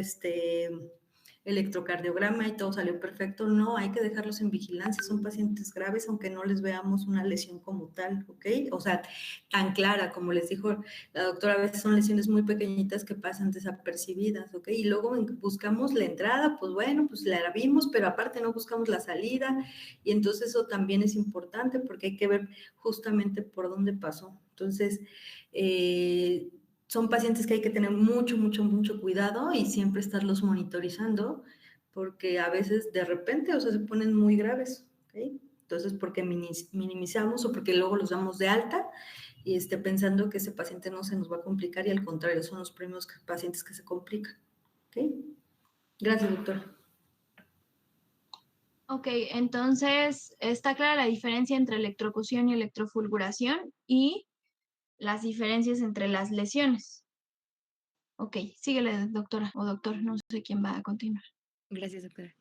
electrocardiograma y todo salió perfecto. No, hay que dejarlos en vigilancia, son pacientes graves, aunque no les veamos una lesión como tal, ¿ok? O sea, tan clara, como les dijo la doctora, a veces son lesiones muy pequeñitas que pasan desapercibidas, ¿ok? Y luego buscamos la entrada, pues bueno, pues la vimos, pero aparte no buscamos la salida, y entonces eso también es importante porque hay que ver justamente por dónde pasó. Entonces, son pacientes que hay que tener mucho cuidado y siempre estarlos monitorizando, porque a veces de repente, o sea, se ponen muy graves, ¿ok? Entonces, porque minimizamos o porque luego los damos de alta y pensando que ese paciente no se nos va a complicar, y al contrario, son los primeros pacientes que se complican, ¿ok? Gracias, doctora. Ok, entonces está clara la diferencia entre electrocución y electrofulguración y las diferencias entre las lesiones. Ok, síguele, doctora o doctor, no sé quién va a continuar. Gracias, doctora.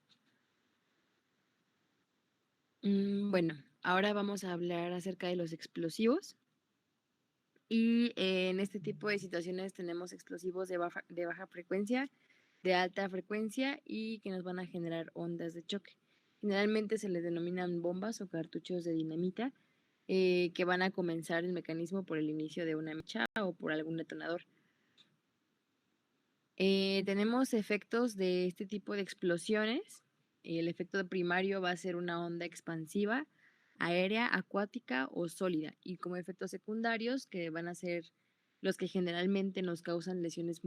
Bueno, ahora vamos a hablar acerca de los explosivos. Y en este tipo de situaciones tenemos explosivos de baja frecuencia, de alta frecuencia y que nos van a generar ondas de choque. Generalmente se les denominan bombas o cartuchos de dinamita que van a comenzar el mecanismo por el inicio de una mecha o por algún detonador. Tenemos efectos de este tipo de explosiones. El efecto primario va a ser una onda expansiva, aérea, acuática o sólida. Y como efectos secundarios, que van a ser los que generalmente nos causan lesiones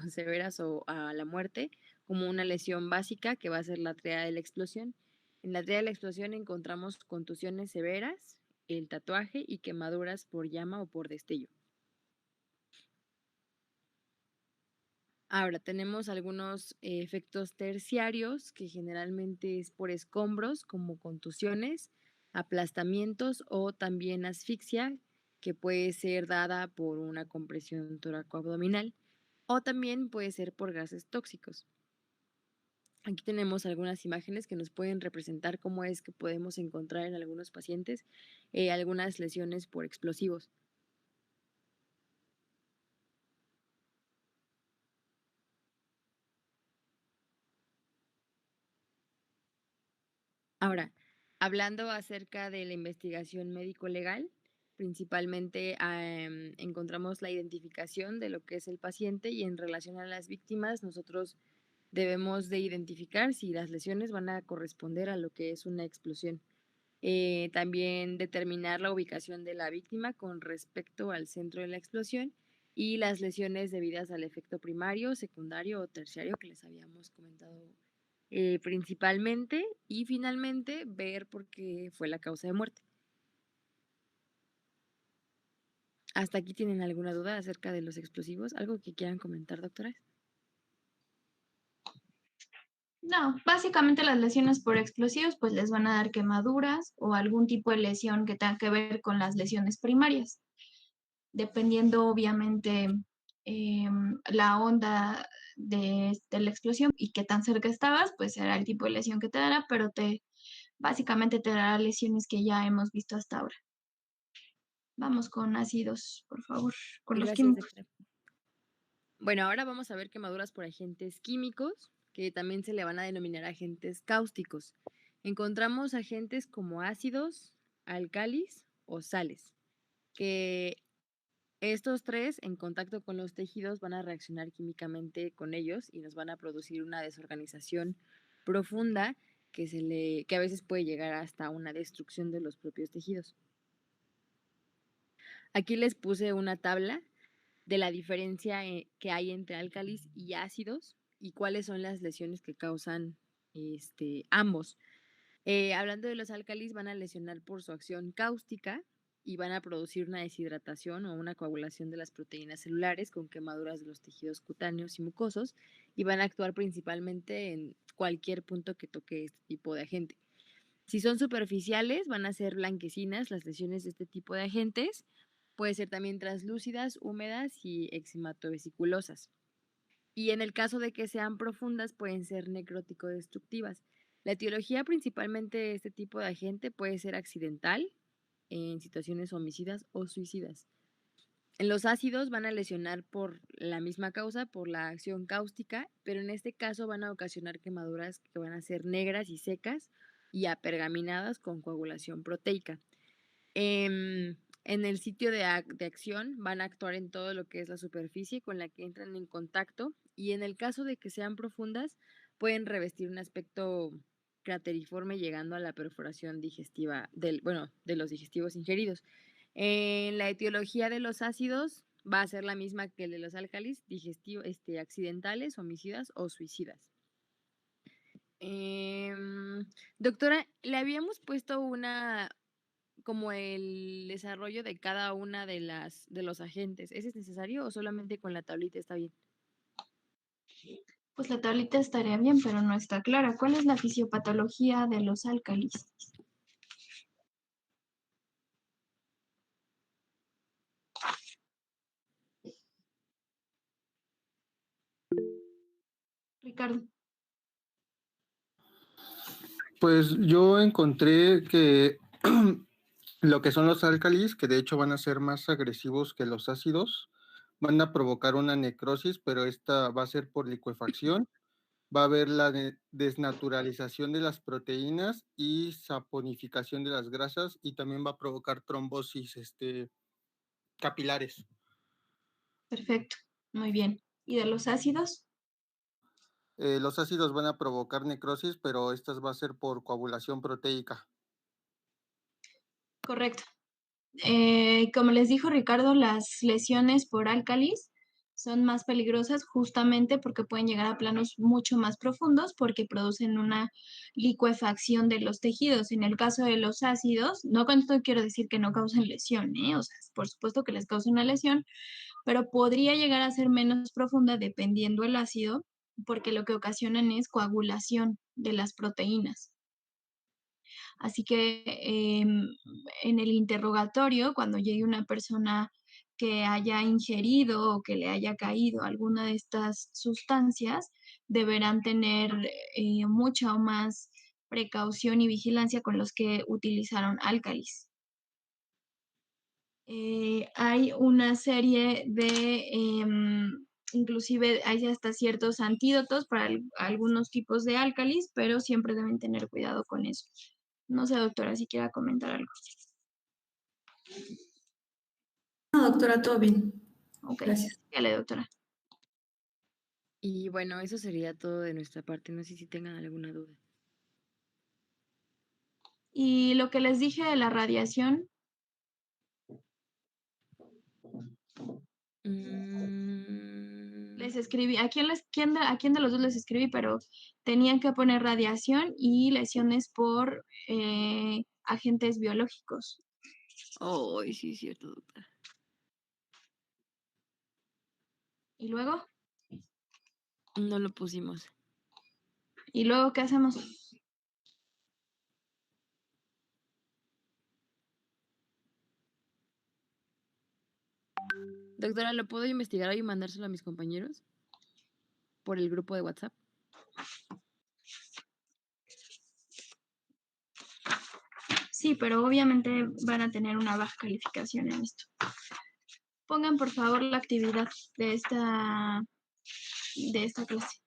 severas o a la muerte, como una lesión básica, que va a ser la tríada de la explosión. En la tríada de la explosión encontramos contusiones severas, el tatuaje y quemaduras por llama o por destello. Ahora, tenemos algunos efectos terciarios que generalmente es por escombros, como contusiones, aplastamientos o también asfixia, que puede ser dada por una compresión toracoabdominal o también puede ser por gases tóxicos. Aquí tenemos algunas imágenes que nos pueden representar cómo es que podemos encontrar en algunos pacientes algunas lesiones por explosivos. Ahora, hablando acerca de la investigación médico-legal, principalmente encontramos la identificación de lo que es el paciente y en relación a las víctimas, nosotros debemos de identificar si las lesiones van a corresponder a lo que es una explosión. También determinar la ubicación de la víctima con respecto al centro de la explosión y las lesiones debidas al efecto primario, secundario o terciario que les habíamos comentado principalmente, y finalmente ver por qué fue la causa de muerte. ¿Hasta aquí tienen alguna duda acerca de los explosivos? ¿Algo que quieran comentar, doctoras? No, básicamente las lesiones por explosivos pues les van a dar quemaduras o algún tipo de lesión que tenga que ver con las lesiones primarias, dependiendo obviamente la onda de la explosión y qué tan cerca estabas, pues será el tipo de lesión que te dará, pero básicamente te dará lesiones que ya hemos visto hasta ahora. Vamos con ácidos, por favor, con los químicos. Doctora. Bueno, ahora vamos a ver quemaduras por agentes químicos, que también se le van a denominar agentes cáusticos. Encontramos agentes como ácidos, álcalis o sales, que estos tres en contacto con los tejidos van a reaccionar químicamente con ellos y nos van a producir una desorganización profunda que a veces puede llegar hasta una destrucción de los propios tejidos. Aquí les puse una tabla de la diferencia que hay entre álcalis y ácidos y cuáles son las lesiones que causan ambos. Hablando de los álcalis, van a lesionar por su acción cáustica y van a producir una deshidratación o una coagulación de las proteínas celulares con quemaduras de los tejidos cutáneos y mucosos, y van a actuar principalmente en cualquier punto que toque este tipo de agente. Si son superficiales, van a ser blanquecinas las lesiones de este tipo de agentes, Puede ser también translúcidas, húmedas y eczematobesiculosas. Y en el caso de que sean profundas, pueden ser necrótico-destructivas. La etiología principalmente de este tipo de agente puede ser accidental, en situaciones homicidas o suicidas. En los ácidos van a lesionar por la misma causa, por la acción cáustica, pero en este caso van a ocasionar quemaduras que van a ser negras y secas y apergaminadas con coagulación proteica. En el sitio de acción van a actuar en todo lo que es la superficie con la que entran en contacto, y en el caso de que sean profundas pueden revestir un aspecto crateriforme llegando a la perforación digestiva de los digestivos ingeridos. La etiología de los ácidos va a ser la misma que el de los álcalis, accidentales, homicidas o suicidas. Doctora, le habíamos puesto como el desarrollo de cada una de los agentes. ¿Ese es necesario o solamente con la tablita está bien? Pues la tablita estaría bien, pero no está clara. ¿Cuál es la fisiopatología de los álcalis? Ricardo. Pues yo encontré que lo que son los álcalis, que de hecho van a ser más agresivos que los ácidos, van a provocar una necrosis, pero esta va a ser por licuefacción. Va a haber la desnaturalización de las proteínas y saponificación de las grasas, y también va a provocar trombosis capilares. Perfecto, muy bien. ¿Y de los ácidos? Los ácidos van a provocar necrosis, pero estas va a ser por coagulación proteica. Correcto. Como les dijo Ricardo, las lesiones por álcalis son más peligrosas justamente porque pueden llegar a planos mucho más profundos porque producen una licuefacción de los tejidos. En el caso de los ácidos, no con esto quiero decir que no causen lesión, o sea, por supuesto que les causa una lesión, pero podría llegar a ser menos profunda dependiendo el ácido porque lo que ocasionan es coagulación de las proteínas. Así que en el interrogatorio, cuando llegue una persona que haya ingerido o que le haya caído alguna de estas sustancias, deberán tener mucha o más precaución y vigilancia con los que utilizaron álcalis. Hay una serie de, inclusive hay hasta ciertos antídotos para algunos tipos de álcalis, pero siempre deben tener cuidado con eso. No sé, doctora, si quiera comentar algo. No, doctora, todo bien. Ok, Gracias. dale, doctora. Y bueno, eso sería todo de nuestra parte. No sé si tengan alguna duda. Y lo que les dije de la radiación. Les escribí, ¿a quién de los dos les escribí? Pero tenían que poner radiación y lesiones por agentes biológicos. Oh, sí, es cierto, doctora. ¿Y luego? No lo pusimos. ¿Y luego qué hacemos? Doctora, ¿lo puedo investigar hoy y mandárselo a mis compañeros? ¿Por el grupo de WhatsApp? Sí, pero obviamente van a tener una baja calificación en esto. Pongan por favor la actividad de esta clase.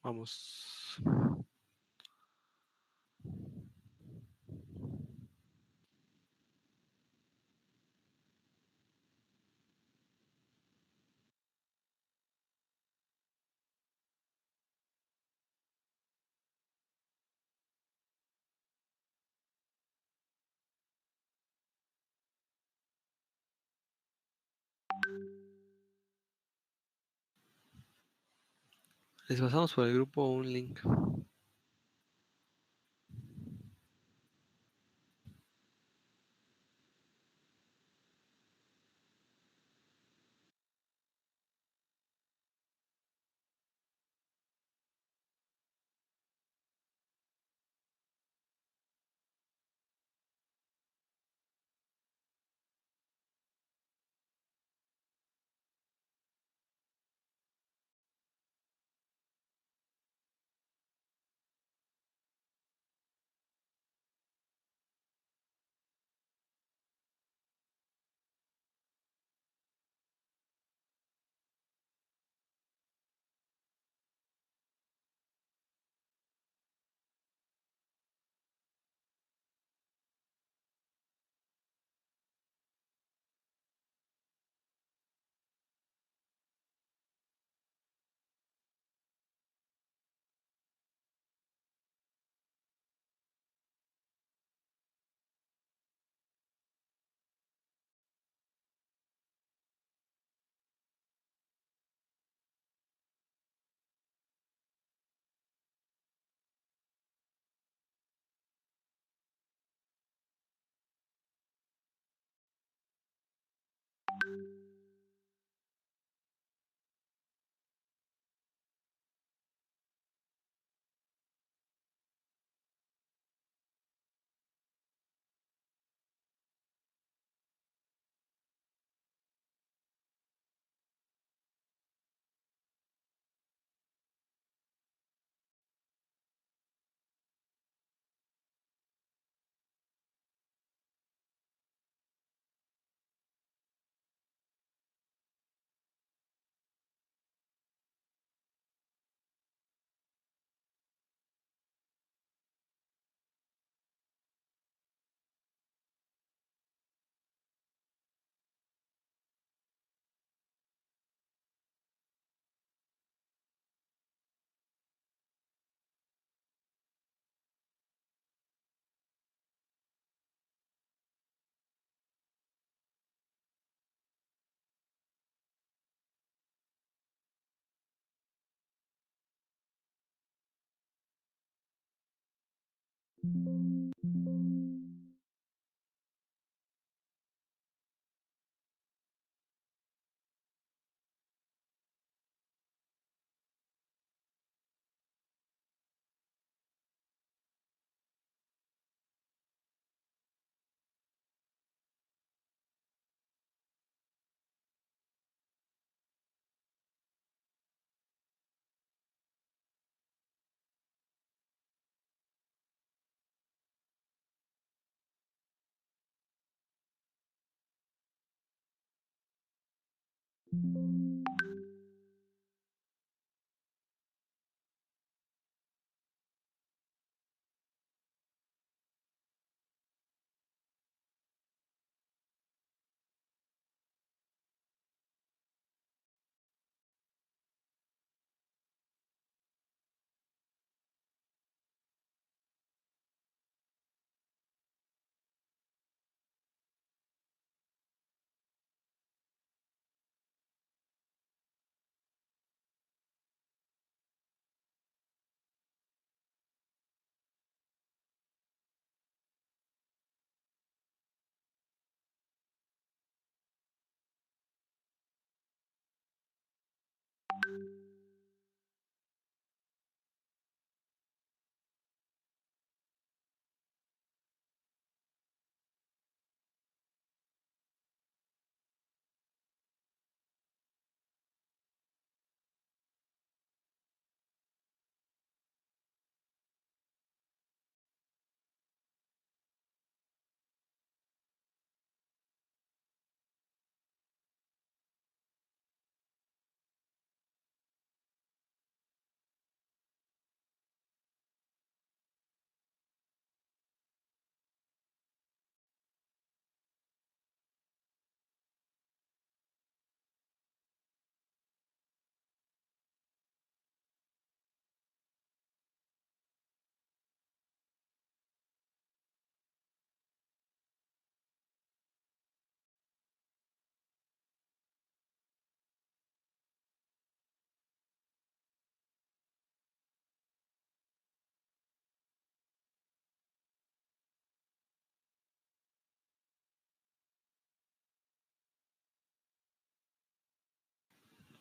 Vamos. Les pasamos por el grupo un link.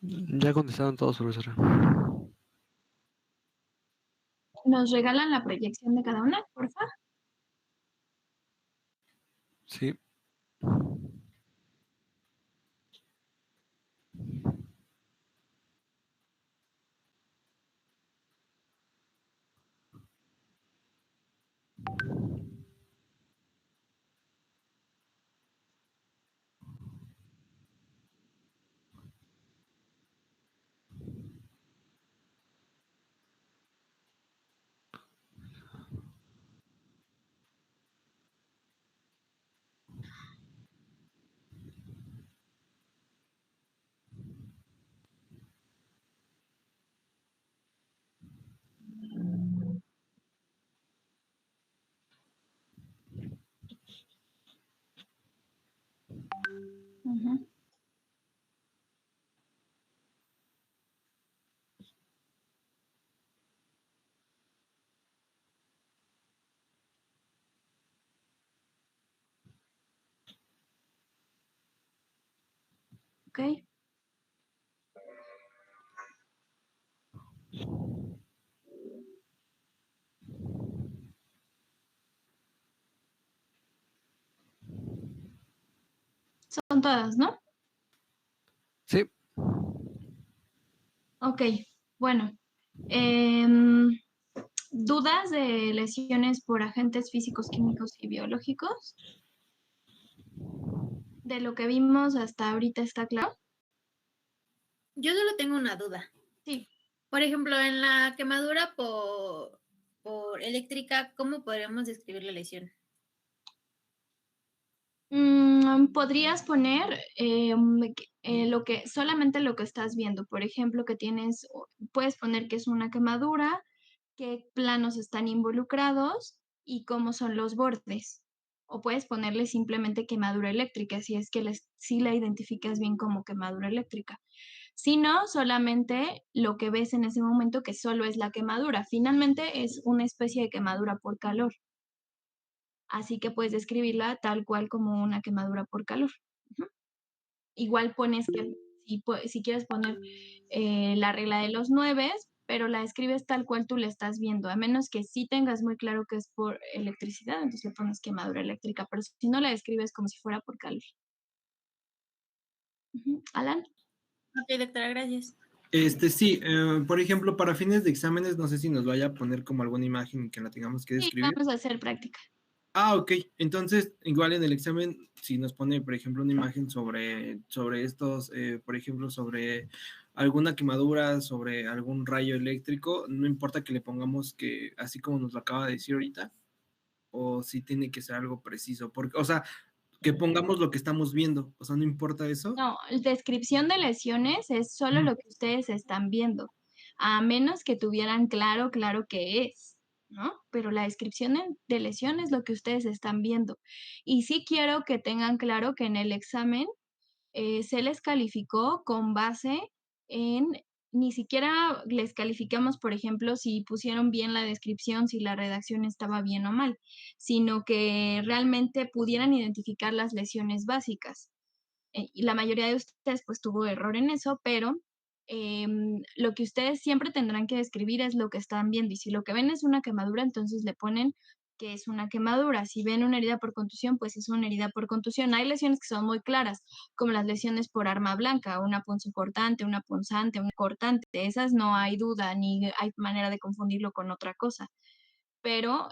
Ya contestaron todos, profesora. ¿Nos regalan la proyección de cada una, por favor? Sí. Ujú. Ok. Son todas, ¿no? Sí. Ok, bueno. ¿Dudas de lesiones por agentes físicos, químicos y biológicos? De lo que vimos hasta ahorita, ¿está claro? Yo solo tengo una duda. Sí. Por ejemplo, en la quemadura por eléctrica, ¿cómo podríamos describir la lesión? Podrías poner solamente lo que estás viendo. Por ejemplo, puedes poner que es una quemadura, qué planos están involucrados y cómo son los bordes. O puedes ponerle simplemente quemadura eléctrica, si es que si la identificas bien como quemadura eléctrica. Si no, solamente lo que ves en ese momento que solo es la quemadura. Finalmente es una especie de quemadura por calor. Así que puedes describirla tal cual como una quemadura por calor. Igual pones que, si quieres poner la regla de los 9, pero la escribes tal cual tú la estás viendo, a menos que sí tengas muy claro que es por electricidad, entonces le pones quemadura eléctrica, pero si no la escribes como si fuera por calor. Alan. Ok, doctora, gracias. Sí, por ejemplo, para fines de exámenes, no sé si nos vaya a poner como alguna imagen que la tengamos que Sí, describir. vamos a hacer práctica. Ok. Entonces, igual en el examen, si nos pone, por ejemplo, una imagen sobre estos, por ejemplo, sobre alguna quemadura, sobre algún rayo eléctrico, no importa que le pongamos que, así como nos lo acaba de decir ahorita, o si tiene que ser algo preciso, porque, o sea, que pongamos lo que estamos viendo, o sea, no importa eso. No, descripción de lesiones es solo lo que ustedes están viendo, a menos que tuvieran claro qué es, ¿no? Pero la descripción de lesiones es lo que ustedes están viendo. Y sí quiero que tengan claro que en el examen se les calificó con base en, ni siquiera les calificamos, por ejemplo, si pusieron bien la descripción, si la redacción estaba bien o mal, sino que realmente pudieran identificar las lesiones básicas. Y la mayoría de ustedes pues tuvo error en eso, pero lo que ustedes siempre tendrán que describir es lo que están viendo. Y si lo que ven es una quemadura, entonces le ponen que es una quemadura. Si ven una herida por contusión, pues es una herida por contusión. Hay lesiones que son muy claras, como las lesiones por arma blanca, una punzocortante, una punzante, un cortante. De esas no hay duda ni hay manera de confundirlo con otra cosa. Pero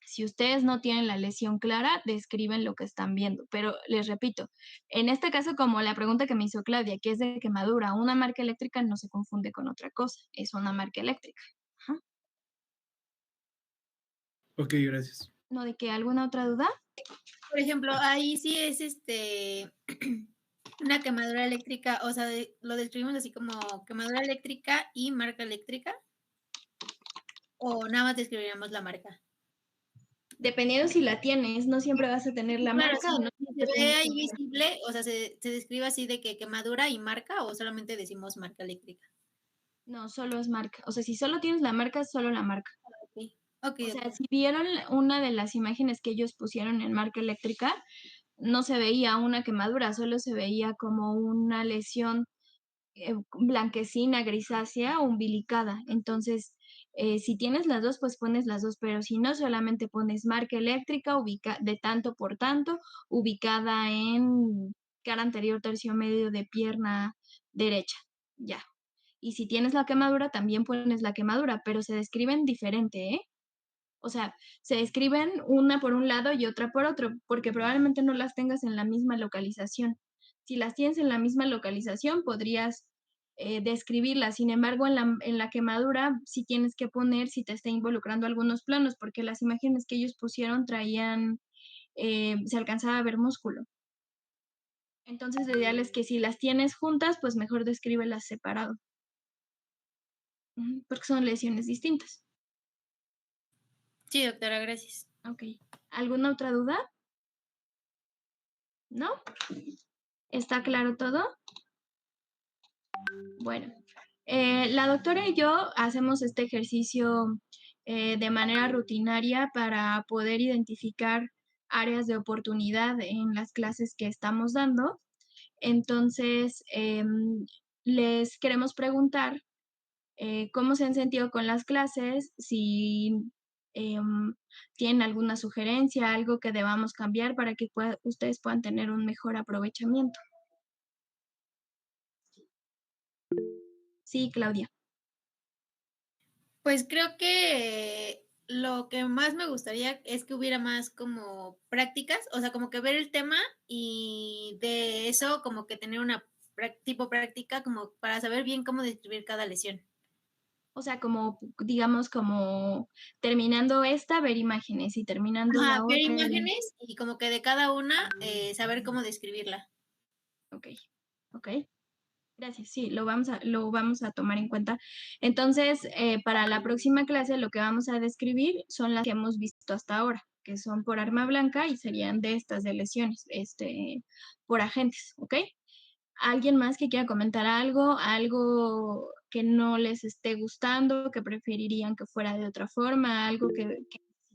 si ustedes no tienen la lesión clara, describen lo que están viendo. Pero les repito, en este caso, como la pregunta que me hizo Claudia, que es de quemadura, una marca eléctrica no se confunde con otra cosa, es una marca eléctrica. Ajá. Ok, gracias. ¿No de qué? ¿Alguna otra duda? Por ejemplo, ahí sí es una quemadura eléctrica, o sea, lo describimos así como quemadura eléctrica y marca eléctrica, o nada más describiríamos la marca. Dependiendo si la tienes, no siempre vas a tener la Claro, marca. si No se ve ahí visible, o sea, se describe así de que quemadura y marca, o solamente decimos marca eléctrica. No, solo es marca. O sea, si solo tienes la marca, es solo la marca. Okay. O sea, si vieron una de las imágenes que ellos pusieron en marca eléctrica, no se veía una quemadura, solo se veía como una lesión blanquecina, grisácea, umbilicada. Entonces, si tienes las dos, pues pones las dos, pero si no, solamente pones marca eléctrica de tanto por tanto, ubicada en cara anterior, tercio medio de pierna derecha. Ya. Y si tienes la quemadura, también pones la quemadura, pero se describen diferente, ¿eh? O sea, se describen una por un lado y otra por otro, porque probablemente no las tengas en la misma localización. Si las tienes en la misma localización, podrías describirlas. Sin embargo, en la quemadura sí tienes que poner si te está involucrando algunos planos, porque las imágenes que ellos pusieron traían, se alcanzaba a ver músculo. Entonces, lo ideal es que si las tienes juntas, pues mejor descríbelas separado. Porque son lesiones distintas. Sí, doctora, gracias. Ok. ¿Alguna otra duda? ¿No? ¿Está claro todo? Bueno, la doctora y yo hacemos este ejercicio de manera rutinaria para poder identificar áreas de oportunidad en las clases que estamos dando. Entonces, les queremos preguntar cómo se han sentido con las clases, si tienen alguna sugerencia, algo que debamos cambiar para que ustedes puedan tener un mejor aprovechamiento. Sí, Claudia. Pues creo que lo que más me gustaría es que hubiera más como prácticas, o sea, como que ver el tema y de eso como que tener una tipo práctica como para saber bien cómo describir cada lesión. O sea, como, digamos, como terminando esta, ver imágenes y terminando la otra. Ver imágenes y como que de cada una saber cómo describirla. Ok. Gracias, sí, lo vamos a tomar en cuenta. Entonces, para la próxima clase lo que vamos a describir son las que hemos visto hasta ahora, que son por arma blanca y serían de estas de lesiones, por agentes, ¿ok? ¿Alguien más que quiera comentar algo que no les esté gustando, que preferirían que fuera de otra forma, algo que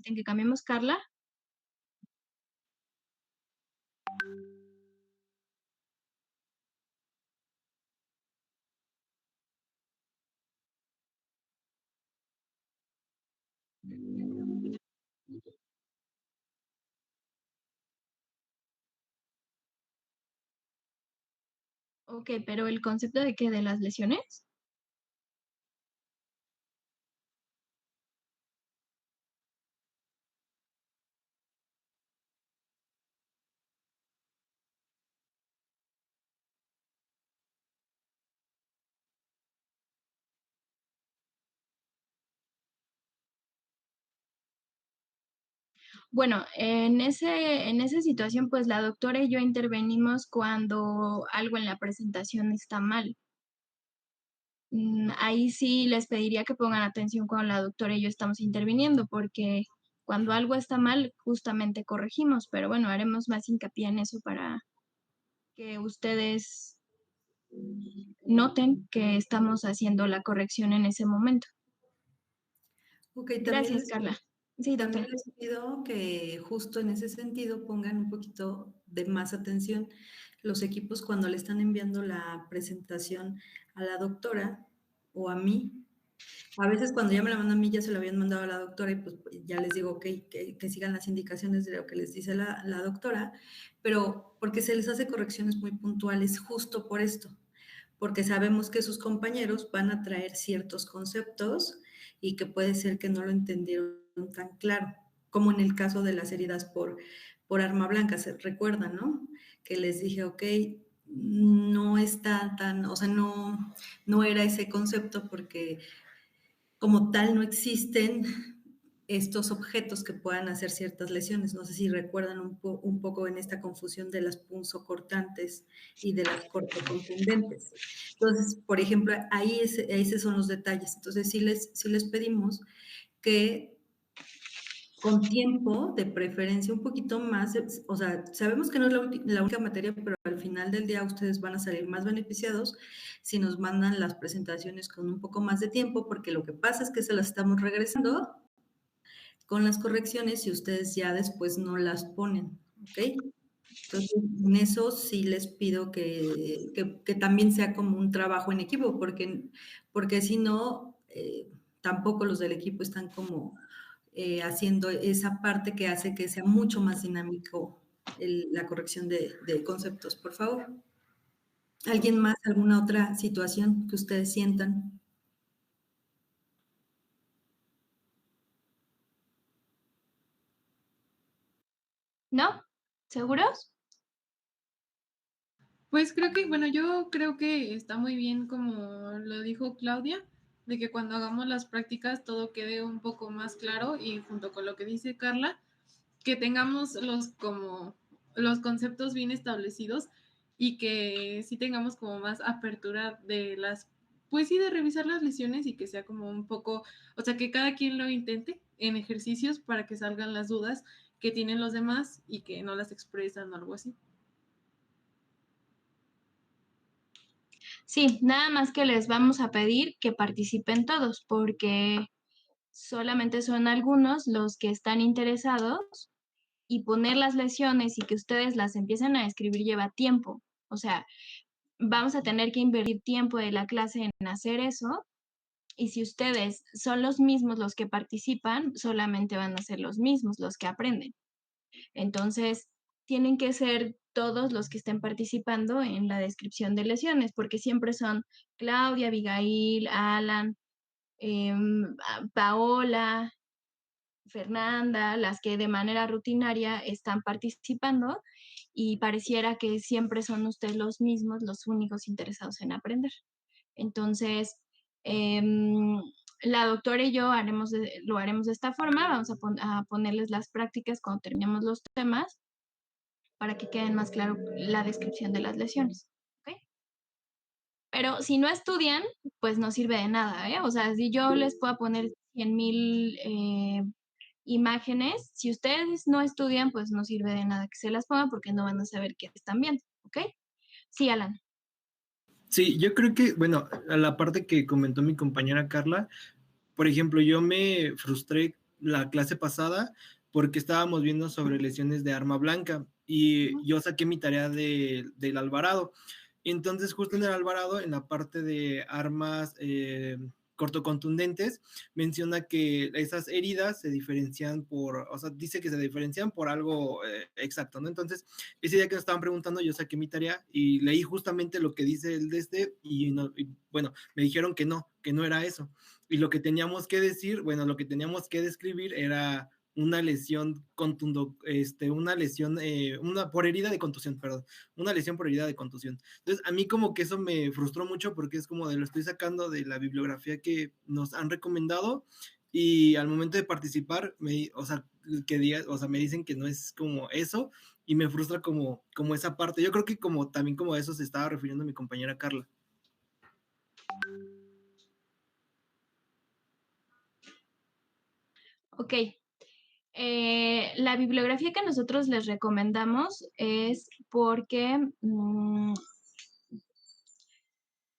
necesiten que cambiemos, Carla. Ok, pero el concepto de qué, de las lesiones. Bueno, en esa situación, pues la doctora y yo intervenimos cuando algo en la presentación está mal. Ahí sí les pediría que pongan atención cuando la doctora y yo estamos interviniendo, porque cuando algo está mal, justamente corregimos, pero bueno, haremos más hincapié en eso para que ustedes noten que estamos haciendo la corrección en ese momento. Ok, Gracias, Carla. Sí, también doctora. les pido que justo en ese sentido pongan un poquito de más atención los equipos cuando le están enviando la presentación a la doctora o a mí. A veces cuando ya me la mandan a mí ya se la habían mandado a la doctora y pues ya les digo que sigan las indicaciones de lo que les dice la doctora, pero porque se les hace correcciones muy puntuales justo por esto, porque sabemos que sus compañeros van a traer ciertos conceptos y que puede ser que no lo entendieron tan claro, como en el caso de las heridas por arma blanca, se recuerdan, ¿no? Que les dije, ok, no está tan, o sea, no era ese concepto porque como tal no existen estos objetos que puedan hacer ciertas lesiones. No sé si recuerdan un poco en esta confusión de las punzocortantes y de las cortocontundentes. Entonces, por ejemplo, ahí esos son los detalles. Entonces, sí les pedimos que con tiempo, de preferencia un poquito más, o sea, sabemos que no es la única materia, pero al final del día ustedes van a salir más beneficiados si nos mandan las presentaciones con un poco más de tiempo, porque lo que pasa es que se las estamos regresando con las correcciones y ustedes ya después no las ponen, ¿ok? Entonces, en eso sí les pido que también sea como un trabajo en equipo, porque si no, tampoco los del equipo están como haciendo esa parte que hace que sea mucho más dinámico la corrección de conceptos, por favor. ¿Alguien más, alguna otra situación que ustedes sientan? ¿No? ¿Seguros? Pues creo que, bueno, yo creo que está muy bien como lo dijo Claudia, de que cuando hagamos las prácticas todo quede un poco más claro y junto con lo que dice Carla, que tengamos los conceptos bien establecidos y que sí tengamos como más apertura de pues sí, de revisar las lesiones y que sea como un poco, o sea, que cada quien lo intente en ejercicios para que salgan las dudas que tienen los demás y que no las expresan o algo así. Sí, nada más que les vamos a pedir que participen todos, porque solamente son algunos los que están interesados y poner las lesiones y que ustedes las empiecen a escribir lleva tiempo. O sea, vamos a tener que invertir tiempo de la clase en hacer eso. Y si ustedes son los mismos los que participan, solamente van a ser los mismos los que aprenden. Entonces, tienen que ser todos los que estén participando en la descripción de lesiones, porque siempre son Claudia, Abigail, Alan, Paola, Fernanda, las que de manera rutinaria están participando y pareciera que siempre son ustedes los mismos, los únicos interesados en aprender. Entonces, la doctora y yo lo haremos de esta forma, vamos a ponerles las prácticas cuando terminemos los temas para que queden más claro la descripción de las lesiones. ¿Okay? Pero si no estudian, pues no sirve de nada, ¿eh? O sea, si yo les puedo poner 100,000 imágenes, si ustedes no estudian, pues no sirve de nada que se las pongan porque no van a saber qué están viendo, ¿ok? Sí, Alan. Sí, yo creo que, bueno, a la parte que comentó mi compañera Carla, por ejemplo, yo me frustré la clase pasada porque estábamos viendo sobre lesiones de arma blanca y yo saqué mi tarea del Alvarado. Entonces, justo en el Alvarado, en la parte de armas cortocontundentes, menciona que esas heridas se diferencian o sea, dice que se diferencian por algo exacto, ¿no? Entonces, ese día que nos estaban preguntando, yo saqué mi tarea y leí justamente lo que dice el de y bueno, me dijeron que no era eso. Y lo que teníamos que decir, bueno, lo que teníamos que describir era una lesión una lesión, por herida de contusión, perdón, una lesión por herida de contusión. Entonces, a mí como que eso me frustró mucho porque es como de lo estoy sacando de la bibliografía que nos han recomendado y al momento de participar, o sea, me dicen que no es como eso y me frustra como esa parte. Yo creo que también como a eso se estaba refiriendo mi compañera Carla. Ok. La bibliografía que nosotros les recomendamos es porque,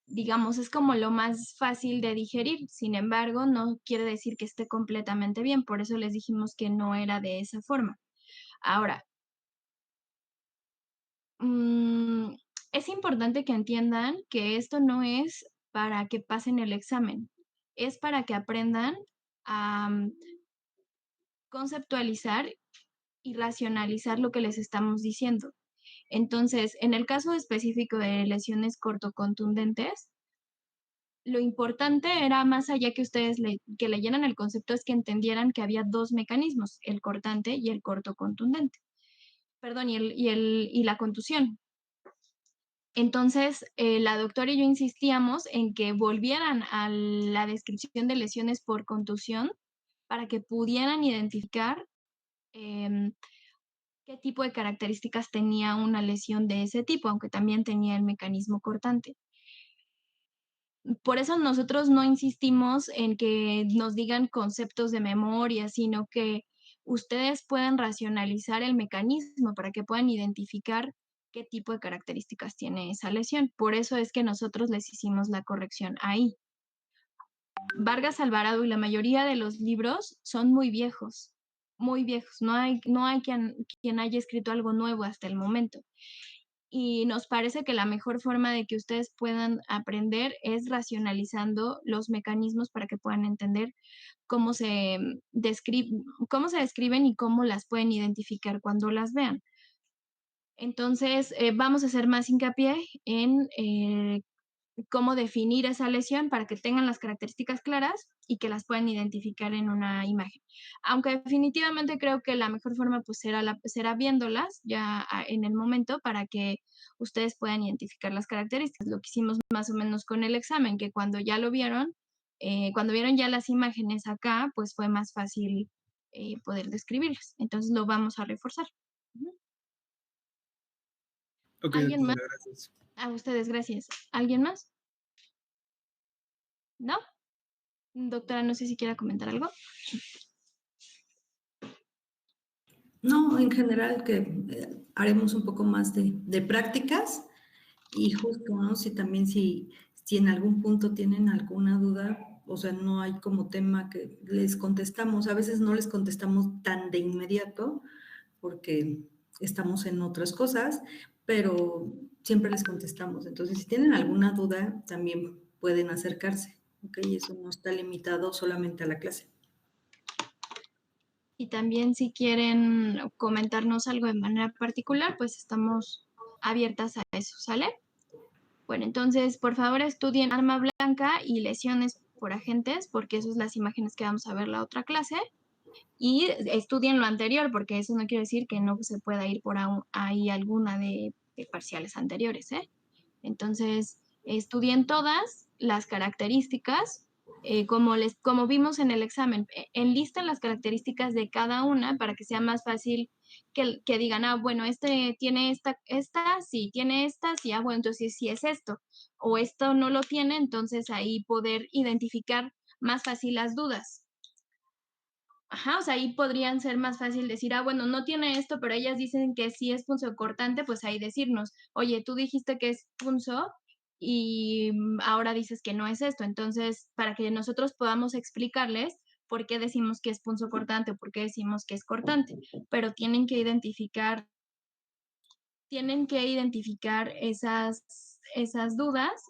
digamos, es como lo más fácil de digerir. Sin embargo, no quiere decir que esté completamente bien. Por eso les dijimos que no era de esa forma. Ahora, es importante que entiendan que esto no es para que pasen el examen. Es para que aprendan a conceptualizar y racionalizar lo que les estamos diciendo. Entonces, en el caso específico de lesiones cortocontundentes, lo importante era más allá que ustedes que leyeran el concepto, es que entendieran que había dos mecanismos, el cortante y el cortocontundente. Perdón, y la contusión. Entonces, la doctora y yo insistíamos en que volvieran a la descripción de lesiones por contusión para que pudieran identificar qué tipo de características tenía una lesión de ese tipo, aunque también tenía el mecanismo cortante. Por eso nosotros no insistimos en que nos digan conceptos de memoria, sino que ustedes puedan racionalizar el mecanismo para que puedan identificar qué tipo de características tiene esa lesión. Por eso es que nosotros les hicimos la corrección ahí. Vargas Alvarado y la mayoría de los libros son muy viejos, muy viejos. No hay quien haya escrito algo nuevo hasta el momento. Y nos parece que la mejor forma de que ustedes puedan aprender es racionalizando los mecanismos para que puedan entender cómo se describen y cómo las pueden identificar cuando las vean. Entonces, vamos a hacer más hincapié en cómo definir esa lesión para que tengan las características claras y que las puedan identificar en una imagen. Aunque definitivamente creo que la mejor forma pues será viéndolas ya en el momento para que ustedes puedan identificar las características. Lo que hicimos más o menos con el examen, que cuando ya lo vieron, cuando vieron ya las imágenes acá, pues fue más fácil poder describirlas. Entonces lo vamos a reforzar. Okay, ¿Alguien más? gracias. A ustedes, gracias. ¿Alguien más? ¿No? Doctora, no sé si quiera comentar algo. No, en general que haremos un poco más de prácticas y justo, ¿no? Si en algún punto tienen alguna duda, o sea, no hay como tema que les contestamos. A veces no les contestamos tan de inmediato porque estamos en otras cosas, pero siempre les contestamos. Entonces, si tienen alguna duda, también pueden acercarse, ¿ok? Eso no está limitado solamente a la clase. Y también si quieren comentarnos algo de manera particular, pues estamos abiertas a eso, ¿sale? Bueno, entonces, por favor, estudien arma blanca y lesiones por agentes, porque esas son las imágenes que vamos a ver la otra clase. Y estudien lo anterior, porque eso no quiere decir que no se pueda ir por ahí alguna de parciales anteriores, ¿eh? Entonces, estudien todas las características, como vimos en el examen. Enlisten las características de cada una para que sea más fácil que digan, bueno, este tiene esta, sí, tiene esta, sí, bueno, entonces sí es esto, o esto no lo tiene, entonces ahí poder identificar más fácil las dudas. Ajá, o sea, ahí podrían ser más fácil decir, bueno, no tiene esto, pero ellas dicen que sí es punzocortante, pues ahí decirnos, oye, tú dijiste que es punzo y ahora dices que no es esto. Entonces, para que nosotros podamos explicarles por qué decimos que es punzocortante o por qué decimos que es cortante, pero tienen que identificar esas dudas,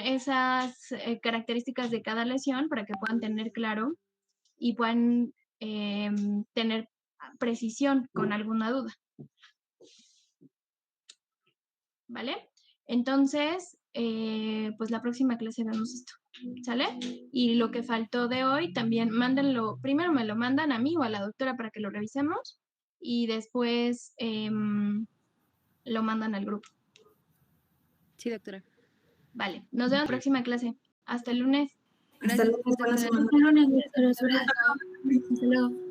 esas características de cada lesión para que puedan tener claro y puedan tener precisión con alguna duda. ¿Vale? Entonces, pues la próxima clase vemos esto, ¿sale? Y lo que faltó de hoy también mándenlo, primero me lo mandan a mí o a la doctora para que lo revisemos y después lo mandan al grupo. Sí, doctora. Vale, nos vemos en la próxima clase. Hasta el lunes. Hasta luego. Gracias, Buena doctora. semana. Hasta lunes. Hasta luego.